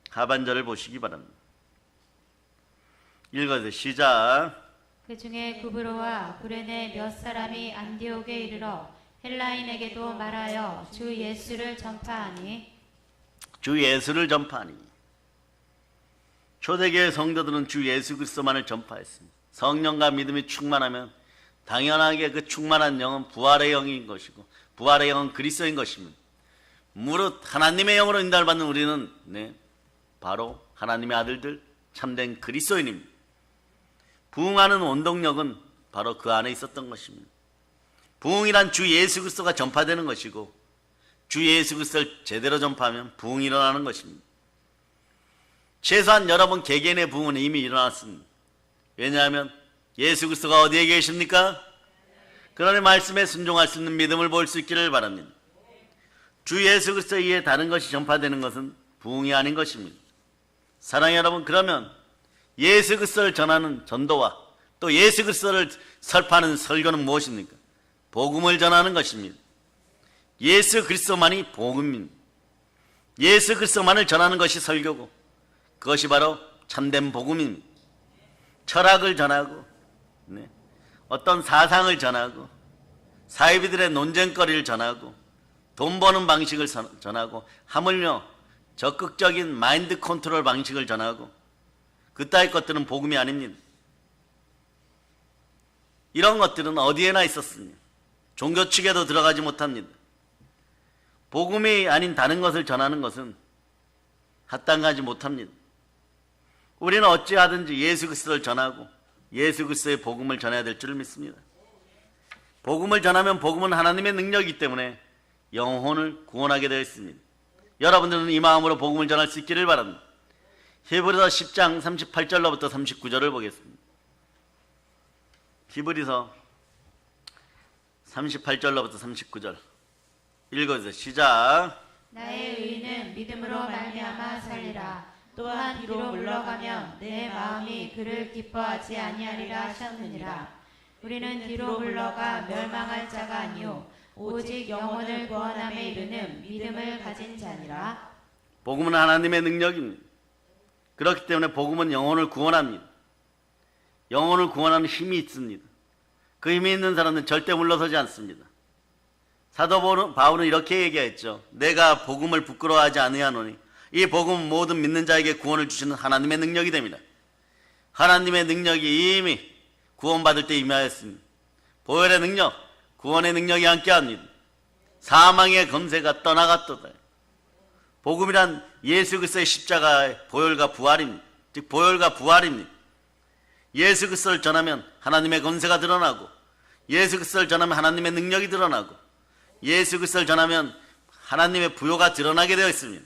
[SPEAKER 1] 하반절을 보시기 바랍니다. 읽어주세요. 시작.
[SPEAKER 2] 그 중에 구브로와 구레네 몇 사람이 안디옥에 이르러 헬라인에게도 말하여 주 예수를 전파하니
[SPEAKER 1] 초대교회 성도들은 주 예수 그리스도만을 전파했습니다. 성령과 믿음이 충만하면 당연하게 그 충만한 영은 부활의 영인 것이고 부활의 영은 그리스도인 것입니다. 무릇 하나님의 영으로 인도받는 우리는 바로 하나님의 아들들 참된 그리스도인입니다. 부흥하는 원동력은 바로 그 안에 있었던 것입니다. 부흥이란 주 예수 그리스도가 전파되는 것이고 주 예수 그리스도를 제대로 전파하면 부흥이 일어나는 것입니다. 최소한 여러분 개개인의 부흥은 이미 일어났습니다. 왜냐하면 예수 그리스도가 어디에 계십니까? 그러니 말씀에 순종할 수 있는 믿음을 볼 수 있기를 바랍니다. 주 예수 그리스도 이외에 다른 것이 전파되는 것은 부흥이 아닌 것입니다. 사랑하는 여러분, 그러면 예수 그리스도를 전하는 전도와 또 예수 그리스도를 설파하는 설교는 무엇입니까? 복음을 전하는 것입니다. 예수 그리스도만이 복음입니다. 예수 그리스도만을 전하는 것이 설교고 그것이 바로 참된 복음입니다. 철학을 전하고 어떤 사상을 전하고 사이비들의 논쟁거리를 전하고 돈 버는 방식을 전하고 하물며 적극적인 마인드 컨트롤 방식을 전하고 그따위 것들은 복음이 아닙니다. 이런 것들은 어디에나 있었습니다. 종교 측에도 들어가지 못합니다. 복음이 아닌 다른 것을 전하는 것은 합당하지 못합니다. 우리는 어찌하든지 예수 그리스도를 전하고 예수 그리스도의 복음을 전해야 될 줄을 믿습니다. 복음을 전하면 복음은 하나님의 능력이기 때문에 영혼을 구원하게 되어 있습니다. 여러분들은 이 마음으로 복음을 전할 수 있기를 바랍니다. 히브리서 10장 38절로부터 39절을 보겠습니다. 히브리서 38절로부터 39절 읽어주세요. 시작.
[SPEAKER 2] 나의 의인은 믿음으로 말미암아 살리라. 또한 뒤로 물러가면 내 마음이 그를 기뻐하지 아니하리라 하셨느니라. 우리는 뒤로 물러가 멸망할 자가 아니요 오직 영혼을 구원함에 이르는 믿음을 가진 자니라.
[SPEAKER 1] 복음은 하나님의 능력입니다. 그렇기 때문에 복음은 영혼을 구원합니다. 영혼을 구원하는 힘이 있습니다. 그 힘이 있는 사람은 절대 물러서지 않습니다. 사도 바울은 이렇게 얘기했죠. 내가 복음을 부끄러워하지 아니하노니 이 복음은 모든 믿는 자에게 구원을 주시는 하나님의 능력이 됩니다. 하나님의 능력이 이미 구원받을 때 임하였습니다. 보혈의 능력, 구원의 능력이 함께합니다. 사망의 검세가 떠나갔도다. 복음이란 예수 그리스도의 십자가의 보혈과 부활입니다. 즉 보혈과 부활입니다. 예수 그리스도를 전하면 하나님의 권세가 드러나고 예수 그리스도를 전하면 하나님의 능력이 드러나고 예수 그리스도를 전하면 하나님의 부요가 드러나게 되어 있습니다.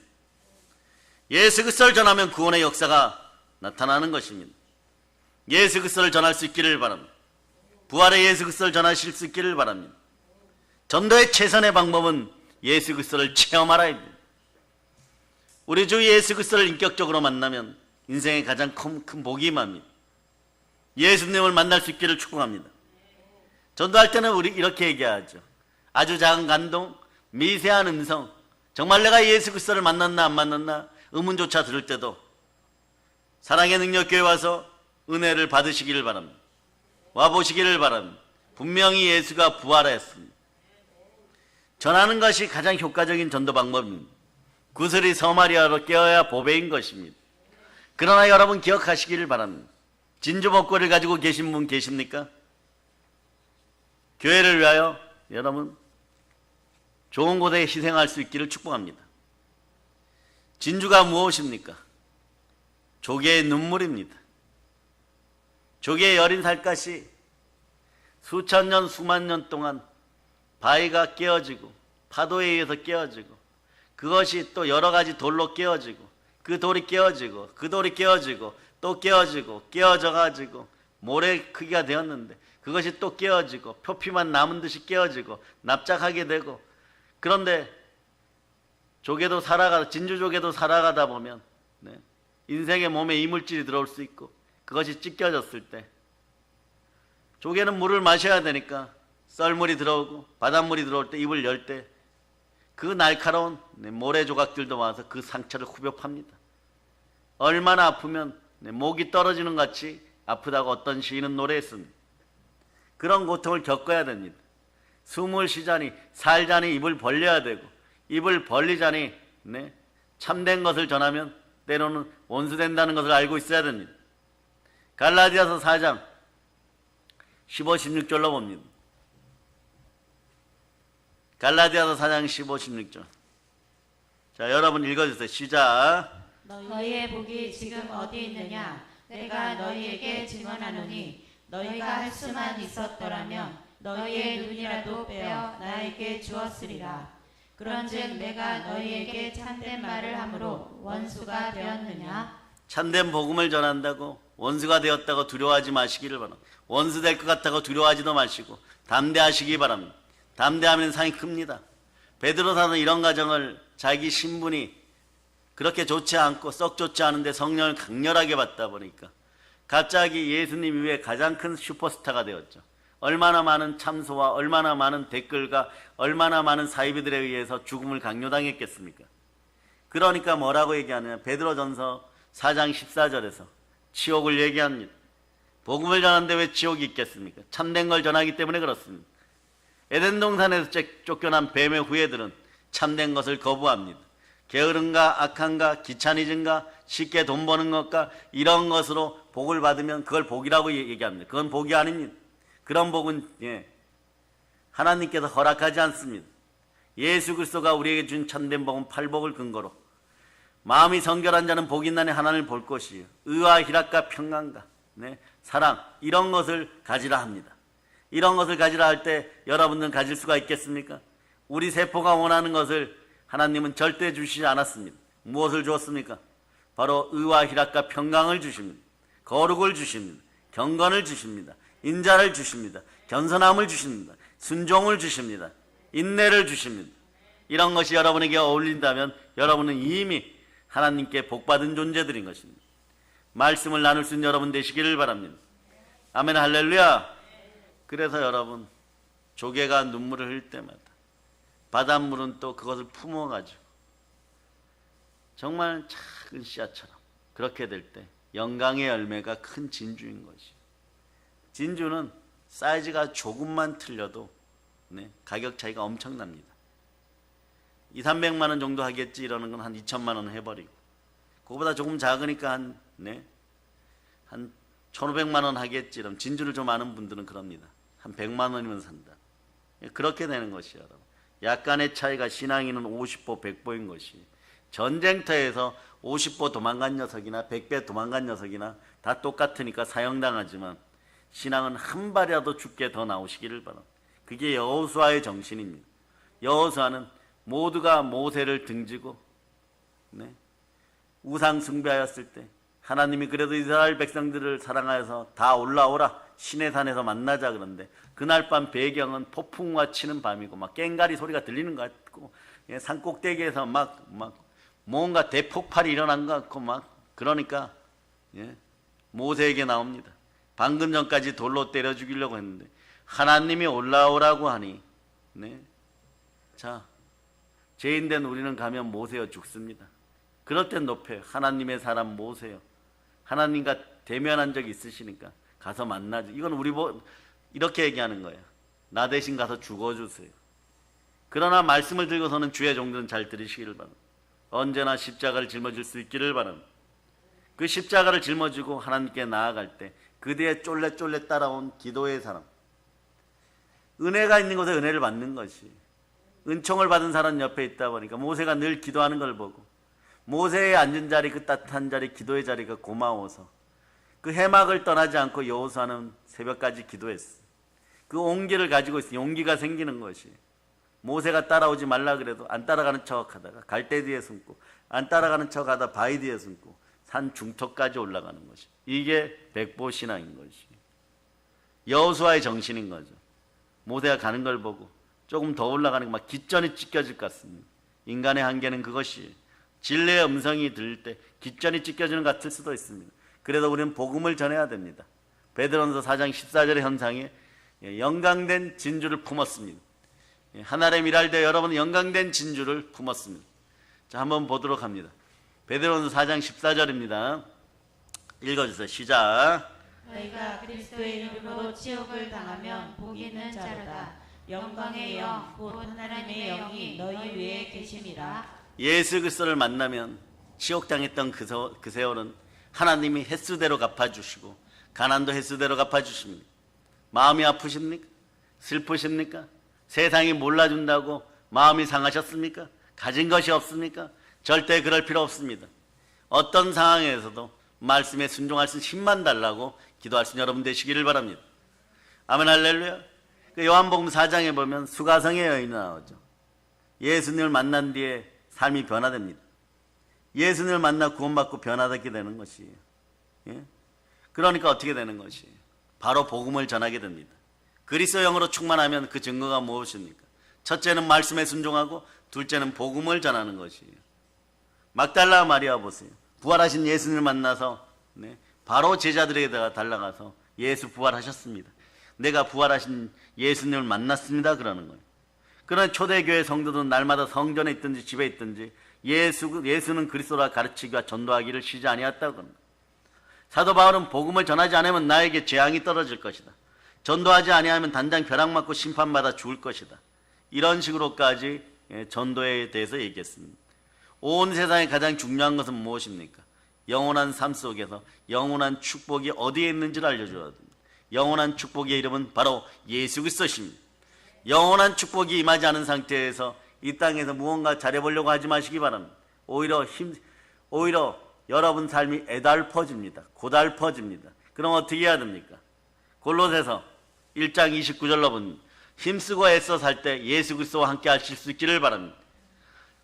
[SPEAKER 1] 예수 그리스도를 전하면 구원의 역사가 나타나는 것입니다. 예수 그리스도를 전할 수 있기를 바랍니다. 부활의 예수 그리스도를 전하실 수 있기를 바랍니다. 전도의 최선의 방법은 예수 그리스도를 체험하라야 됩니다. 우리 주 예수 그리스도를 인격적으로 만나면 인생의 가장 큰 복이 임합니다. 예수님을 만날 수 있기를 축복합니다. 전도할 때는 우리 이렇게 얘기하죠. 아주 작은 감동, 미세한 음성, 정말 내가 예수 그리스도를 만났나 안 만났나 의문조차 들을 때도 사랑의 능력 교회 와서 은혜를 받으시기를 바랍니다. 와보시기를 바랍니다. 분명히 예수가 부활했습니다. 전하는 것이 가장 효과적인 전도 방법입니다. 구슬이 서마리아로 깨어야 보배인 것입니다. 그러나 여러분 기억하시기를 바랍니다. 진주 목걸이를 가지고 계신 분 계십니까? 교회를 위하여 여러분 좋은 곳에 희생할 수 있기를 축복합니다. 진주가 무엇입니까? 조개의 눈물입니다. 조개의 여린 살갗이 수천 년 수만 년 동안 바위가 깨어지고 파도에 의해서 깨어지고 그것이 또 여러 가지 돌로 깨어지고 그 돌이 깨어지고 그 돌이 깨어지고 또 깨어지고 깨어져 가지고 모래 크기가 되었는데 그것이 또 깨어지고 표피만 남은 듯이 깨어지고 납작하게 되고 그런데 진주조개도 살아가다 보면 인생의 몸에 이물질이 들어올 수 있고 그것이 찢겨졌을 때 조개는 물을 마셔야 되니까 썰물이 들어오고 바닷물이 들어올 때 입을 열 때 그 날카로운 모래 조각들도 와서 그 상처를 후벼 팝니다. 얼마나 아프면 목이 떨어지는 것 같이 아프다고 어떤 시인은 노래했습니다. 그런 고통을 겪어야 됩니다. 숨을 쉬자니 살자니 입을 벌려야 되고 입을 벌리자니 참된 것을 전하면 때로는 원수된다는 것을 알고 있어야 됩니다. 갈라디아서 4장 15, 16절로 봅니다. 갈라디아서 4장 15, 16절. 자, 여러분 읽어주세요. 시작.
[SPEAKER 2] 너희의 복이 지금 어디 있느냐? 내가 너희에게 증언하노니 너희가 할 수만 있었더라면 너희의 눈이라도 빼어 나에게 주었으리라. 그런즉 내가 너희에게 참된 말을 함으로 원수가 되었느냐?
[SPEAKER 1] 참된 복음을 전한다고 원수가 되었다고 두려워하지 마시기를 바랍니다. 원수 될 것 같다고 두려워하지도 마시고 담대하시기 바랍니다. 담대하면 상이 큽니다. 베드로사는 이런 가정을 자기 신분이 그렇게 좋지 않고 썩 좋지 않은데 성령을 강렬하게 받다 보니까 갑자기 예수님 이후에 가장 큰 슈퍼스타가 되었죠. 얼마나 많은 참소와 얼마나 많은 댓글과 얼마나 많은 사이비들에 의해서 죽음을 강요당했겠습니까? 그러니까 뭐라고 얘기하느냐? 베드로전서 4장 14절에서 지옥을 얘기합니다. 복음을 전하는데 왜 지옥이 있겠습니까? 참된 걸 전하기 때문에 그렇습니다. 에덴 동산에서 쫓겨난 뱀의 후예들은 참된 것을 거부합니다. 게으름과 악함과 귀차니즘과 쉽게 돈 버는 것과 이런 것으로 복을 받으면 그걸 복이라고 얘기합니다. 그건 복이 아닙니다. 그런 복은 하나님께서 허락하지 않습니다. 예수 그리스도가 우리에게 준 참된 복은 팔복을 근거로 마음이 성결한 자는 복이 있나니 하나님을 볼 것이요 의와 희락과 평강과 사랑 이런 것을 가지라 합니다. 이런 것을 가지라 할 때 여러분들은 가질 수가 있겠습니까? 우리 세포가 원하는 것을 하나님은 절대 주시지 않았습니다. 무엇을 주었습니까? 바로 의와 희락과 평강을 주십니다. 거룩을 주십니다. 경건을 주십니다. 인자를 주십니다. 겸손함을 주십니다. 순종을 주십니다. 인내를 주십니다. 이런 것이 여러분에게 어울린다면 여러분은 이미 하나님께 복받은 존재들인 것입니다. 말씀을 나눌 수 있는 여러분 되시기를 바랍니다. 아멘 할렐루야. 그래서 여러분 조개가 눈물을 흘릴 때마다 바닷물은 또 그것을 품어가지고 정말 작은 씨앗처럼 그렇게 될 때 영광의 열매가 큰 진주인 것이. 진주는 사이즈가 조금만 틀려도 가격 차이가 엄청납니다. 2, 300만 원 정도 하겠지 이러는 건 한 2천만 원 해버리고 그거보다 조금 작으니까 한 1,500만 원 하겠지 이러면 진주를 좀 아는 분들은 그럽니다. 한 100만 원이면 산다. 그렇게 되는 것이요. 약간의 차이가 신앙인은 50보 100보인 것이 전쟁터에서 50보 도망간 녀석이나 100배 도망간 녀석이나 다 똑같으니까 사형당하지만 신앙은 한 발이라도 죽게 더 나오시기를 바랍니다. 그게 여호수아의 정신입니다. 여호수아는 모두가 모세를 등지고 우상 숭배하였을 때 하나님이 그래도 이스라엘 백성들을 사랑하여서 다 올라오라 시내산에서 만나자 그런데 그날 밤 배경은 폭풍과 치는 밤이고 막 꽹가리 소리가 들리는 것 같고 산 꼭대기에서 막 뭔가 대폭발이 일어난 것 같고 막 그러니까 모세에게 나옵니다. 방금 전까지 돌로 때려 죽이려고 했는데 하나님이 올라오라고 하니 자 죄인된 우리는 가면 모세여 죽습니다. 그럴 땐 높여요. 하나님의 사람 모세요. 하나님과 대면한 적이 있으시니까 가서 만나죠. 이건 우리 이렇게 얘기하는 거예요. 나 대신 가서 죽어주세요. 그러나 말씀을 들고서는 주의 종들은 잘 들으시기를 바랍니다. 언제나 십자가를 짊어질 수 있기를 바랍니다. 그 십자가를 짊어지고 하나님께 나아갈 때 그대의 쫄래쫄래 따라온 기도의 사람, 은혜가 있는 곳에 은혜를 받는 것이, 은총을 받은 사람 옆에 있다 보니까 모세가 늘 기도하는 걸 보고 모세의 앉은 자리, 그 따뜻한 자리, 기도의 자리가 고마워서 그 해막을 떠나지 않고 여호수아는 새벽까지 기도했어. 그 온기를 가지고 있으니 용기가 생기는 것이, 모세가 따라오지 말라 그래도 안 따라가는 척하다가 갈대 뒤에 숨고, 안 따라가는 척하다 바위 뒤에 숨고 산 중턱까지 올라가는 것이, 이게 백보신앙인 것이 여호수아의 정신인 거죠. 모세가 가는 걸 보고 조금 더 올라가는 거 막 깃전이 찢겨질 것 같습니다. 인간의 한계는 그것이, 진리의 음성이 들릴 때 깃전이 찢겨지는 것 같을 수도 있습니다. 그래도 우리는 복음을 전해야 됩니다. 베드로전서 4장 14절의 현상에 영광된 진주를 품었습니다. 하나님의 일할 때 여러분은 영광된 진주를 품었습니다. 자, 한번 보도록 합니다. 베드로전서 4장 14절입니다. 읽어주세요. 시작.
[SPEAKER 2] 너희가 그리스도의 이름으로 치욕을 당하면 복 있는 자로다. 영광의 영 곧 하나님의 영이 너희 위에 계심이라.
[SPEAKER 1] 예수 그리스도를 만나면 치욕당했던 그 세월은 하나님이 횟수대로 갚아주시고 가난도 횟수대로 갚아주십니다. 마음이 아프십니까? 슬프십니까? 세상이 몰라준다고 마음이 상하셨습니까? 가진 것이 없습니까? 절대 그럴 필요 없습니다. 어떤 상황에서도 말씀에 순종할 수 있는 힘만 달라고 기도할 수 있는 여러분 되시기를 바랍니다. 아멘 할렐루야. 요한복음 4장에 보면 수가성의 여인이 나오죠. 예수님을 만난 뒤에 삶이 변화됩니다. 예수님을 만나 구원받고 변화되게 되는 것이에요. 그러니까 어떻게 되는 것이에요? 바로 복음을 전하게 됩니다. 그리스도 영으로 충만하면 그 증거가 무엇입니까? 첫째는 말씀에 순종하고 둘째는 복음을 전하는 것이에요. 막달라 마리아 보세요. 부활하신 예수님을 만나서 바로 제자들에게 달려가서 예수 부활하셨습니다. 내가 부활하신 예수님을 만났습니다. 그러는 거예요. 그러나 초대교회 성도들은 날마다 성전에 있든지 집에 있든지 예수는 그리스도라 가르치기와 전도하기를 쉬지 아니했다고 합니다. 사도 바울은 복음을 전하지 않으면 나에게 재앙이 떨어질 것이다. 전도하지 아니하면 단장 벼락 맞고 심판받아 죽을 것이다. 이런 식으로까지 전도에 대해서 얘기했습니다. 온 세상에 가장 중요한 것은 무엇입니까? 영원한 삶 속에서 영원한 축복이 어디에 있는지를 알려줘야 됩니다. 영원한 축복의 이름은 바로 예수 그리스도십니다. 영원한 축복이 임하지 않은 상태에서 이 땅에서 무언가 잘해보려고 하지 마시기 바랍니다. 오히려 여러분 삶이 애달퍼집니다. 고달퍼집니다. 그럼 어떻게 해야 됩니까? 골로새서 1장 29절로 보면 힘쓰고 애써 살 때 예수 그리스도와 함께 하실 수 있기를 바랍니다.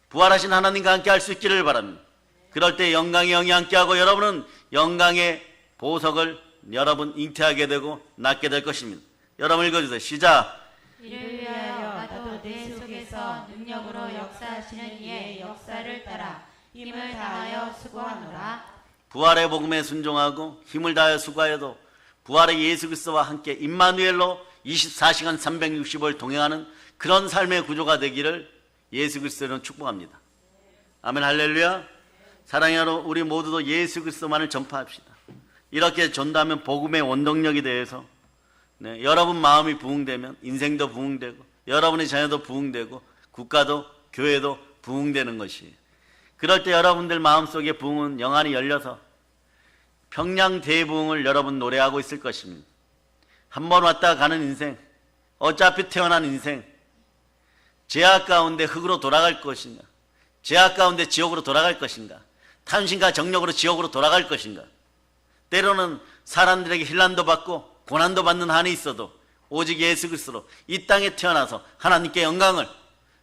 [SPEAKER 1] 부활하신 하나님과 함께 할 수 있기를 바랍니다. 그럴 때 영광의 영이 함께하고 여러분은 영광의 보석을 여러분 잉태하게 되고 낳게 될 것입니다. 여러분 읽어주세요. 시작.
[SPEAKER 2] 이를 위하여 나도 내 속에서 능력으로 역사하시는 이의 역사를 따라 힘을 다하여 수고하노라.
[SPEAKER 1] 부활의 복음에 순종하고 힘을 다하여 수고하여도 부활의 예수 그리스도와 함께 임마누엘로 24시간 365일 동행하는 그런 삶의 구조가 되기를 예수 그리스도는 축복합니다. 아멘 할렐루야. 사랑하는 여러분, 우리 모두도 예수 그리스도만을 전파합시다. 이렇게 전도하면 복음의 원동력이 되어서 여러분 마음이 부흥되면 인생도 부흥되고 여러분의 자녀도 부흥되고 국가도 교회도 부흥되는 것이에요. 그럴 때 여러분들 마음속에 부흥은 영안이 열려서 평양 대부흥을 여러분 노래하고 있을 것입니다. 한 번 왔다 가는 인생, 어차피 태어난 인생, 죄악 가운데 흙으로 돌아갈 것인가, 죄악 가운데 지옥으로 돌아갈 것인가, 탐심과 정력으로 지옥으로 돌아갈 것인가. 때로는 사람들에게 힐난도 받고 고난도 받는 한이 있어도 오직 예수 그리스도로 이 땅에 태어나서 하나님께 영광을,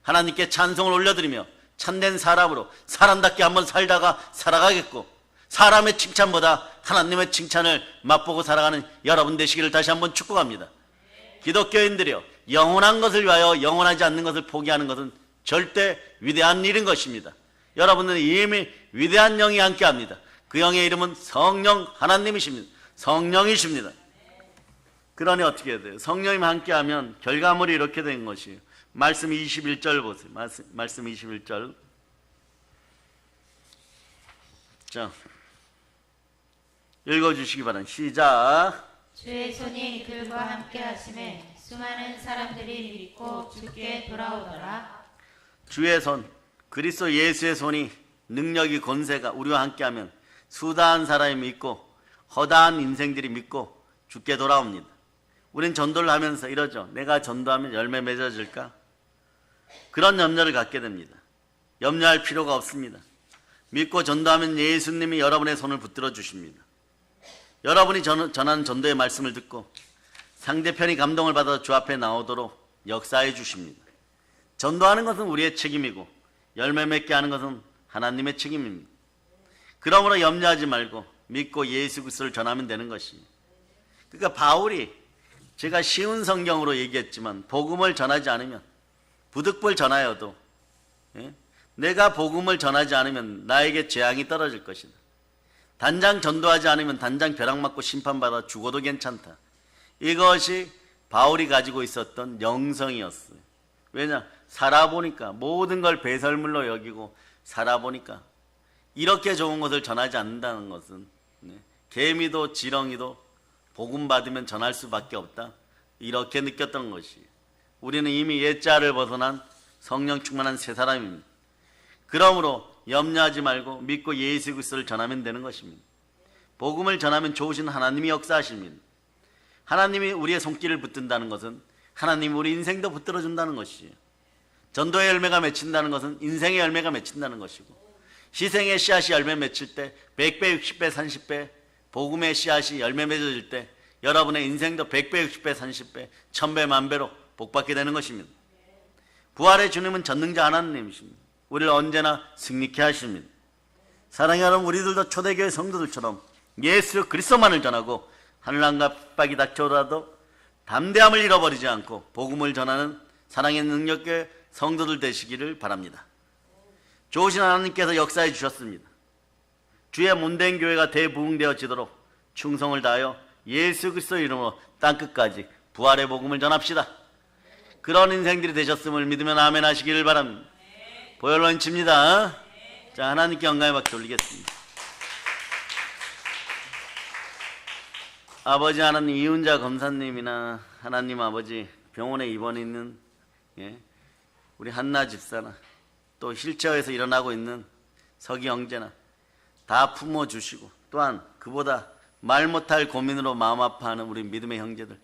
[SPEAKER 1] 하나님께 찬송을 올려드리며 참된 사람으로 사람답게 한번 살다가 살아가겠고, 사람의 칭찬보다 하나님의 칭찬을 맛보고 살아가는 여러분 되시기를 다시 한번 축복합니다. 기독교인들이요, 영원한 것을 위하여 영원하지 않는 것을 포기하는 것은 절대 위대한 일인 것입니다. 여러분은 이미 위대한 영이 함께합니다. 그 영의 이름은 성령 하나님이십니다. 성령이십니다. 그러니 어떻게 해야 돼요? 성령이 함께하면 결과물이 이렇게 된 것이에요. 말씀 21절 보세요. 말씀 21절. 자, 읽어주시기 바랍니다. 시작.
[SPEAKER 2] 주의 손이 그들과 함께 하심에 수많은 사람들이 믿고 주께 돌아오더라.
[SPEAKER 1] 주의 손, 그리스도 예수의 손이, 능력이, 권세가 우리와 함께하면 수다한 사람이 믿고 허다한 인생들이 믿고 주께 돌아옵니다. 우린 전도를 하면서 이러죠. 내가 전도하면 열매 맺어질까? 그런 염려를 갖게 됩니다. 염려할 필요가 없습니다. 믿고 전도하면 예수님이 여러분의 손을 붙들어 주십니다. 여러분이 전하는 전도의 말씀을 듣고 상대편이 감동을 받아 주 앞에 나오도록 역사해 주십니다. 전도하는 것은 우리의 책임이고 열매 맺게 하는 것은 하나님의 책임입니다. 그러므로 염려하지 말고 믿고 예수 그리스도를 전하면 되는 것이에요. 그러니까 바울이, 제가 쉬운 성경으로 얘기했지만 복음을 전하지 않으면, 부득불 전하여도 내가 복음을 전하지 않으면 나에게 재앙이 떨어질 것이다. 단장 전도하지 않으면 단장 벼락맞고 심판받아 죽어도 괜찮다. 이것이 바울이 가지고 있었던 영성이었어요. 왜냐? 살아보니까 모든 걸 배설물로 여기고 살아보니까 이렇게 좋은 것을 전하지 않는다는 것은 개미도 지렁이도 복음 받으면 전할 수밖에 없다. 이렇게 느꼈던 것이, 우리는 이미 옛자를 벗어난 성령 충만한 새 사람입니다. 그러므로 염려하지 말고 믿고 예수 그리스도를 전하면 되는 것입니다. 복음을 전하면 좋으신 하나님이 역사하십니다. 하나님이 우리의 손길을 붙든다는 것은 하나님이 우리 인생도 붙들어준다는 것이에요. 전도의 열매가 맺힌다는 것은 인생의 열매가 맺힌다는 것이고, 희생의 씨앗이 열매 맺힐 때 100배, 60배, 30배, 복음의 씨앗이 열매 맺어질 때 여러분의 인생도 100배, 60배, 30배, 1000배, 만배로 복받게 되는 것입니다. 부활의 주님은 전능자 하나님이십니다. 우리를 언제나 승리케 하십니다. 사랑하는 여러분, 우리들도 초대교회 성도들처럼 예수 그리스도만을 전하고 한란과 핍박이 닥쳐오더라도 담대함을 잃어버리지 않고 복음을 전하는 사랑의 능력의 성도들 되시기를 바랍니다. 좋으신 하나님께서 역사해 주셨습니다. 주의 몸된 교회가 대부흥되어지도록 충성을 다하여 예수 그리스도 이름으로 땅끝까지 부활의 복음을 전합시다. 그런 인생들이 되셨음을 믿으면 아멘 하시기를 바랍니다. 보혈로 인칩니다. 자, 하나님께 영광의 박수 올리겠습니다. 아버지 하나님, 이훈자 검사님이나 하나님 아버지 병원에 입원해 있는 우리 한나 집사나 또 휠체어에서 일어나고 있는 서기 형제나 다 품어주시고, 또한 그보다 말 못할 고민으로 마음 아파하는 우리 믿음의 형제들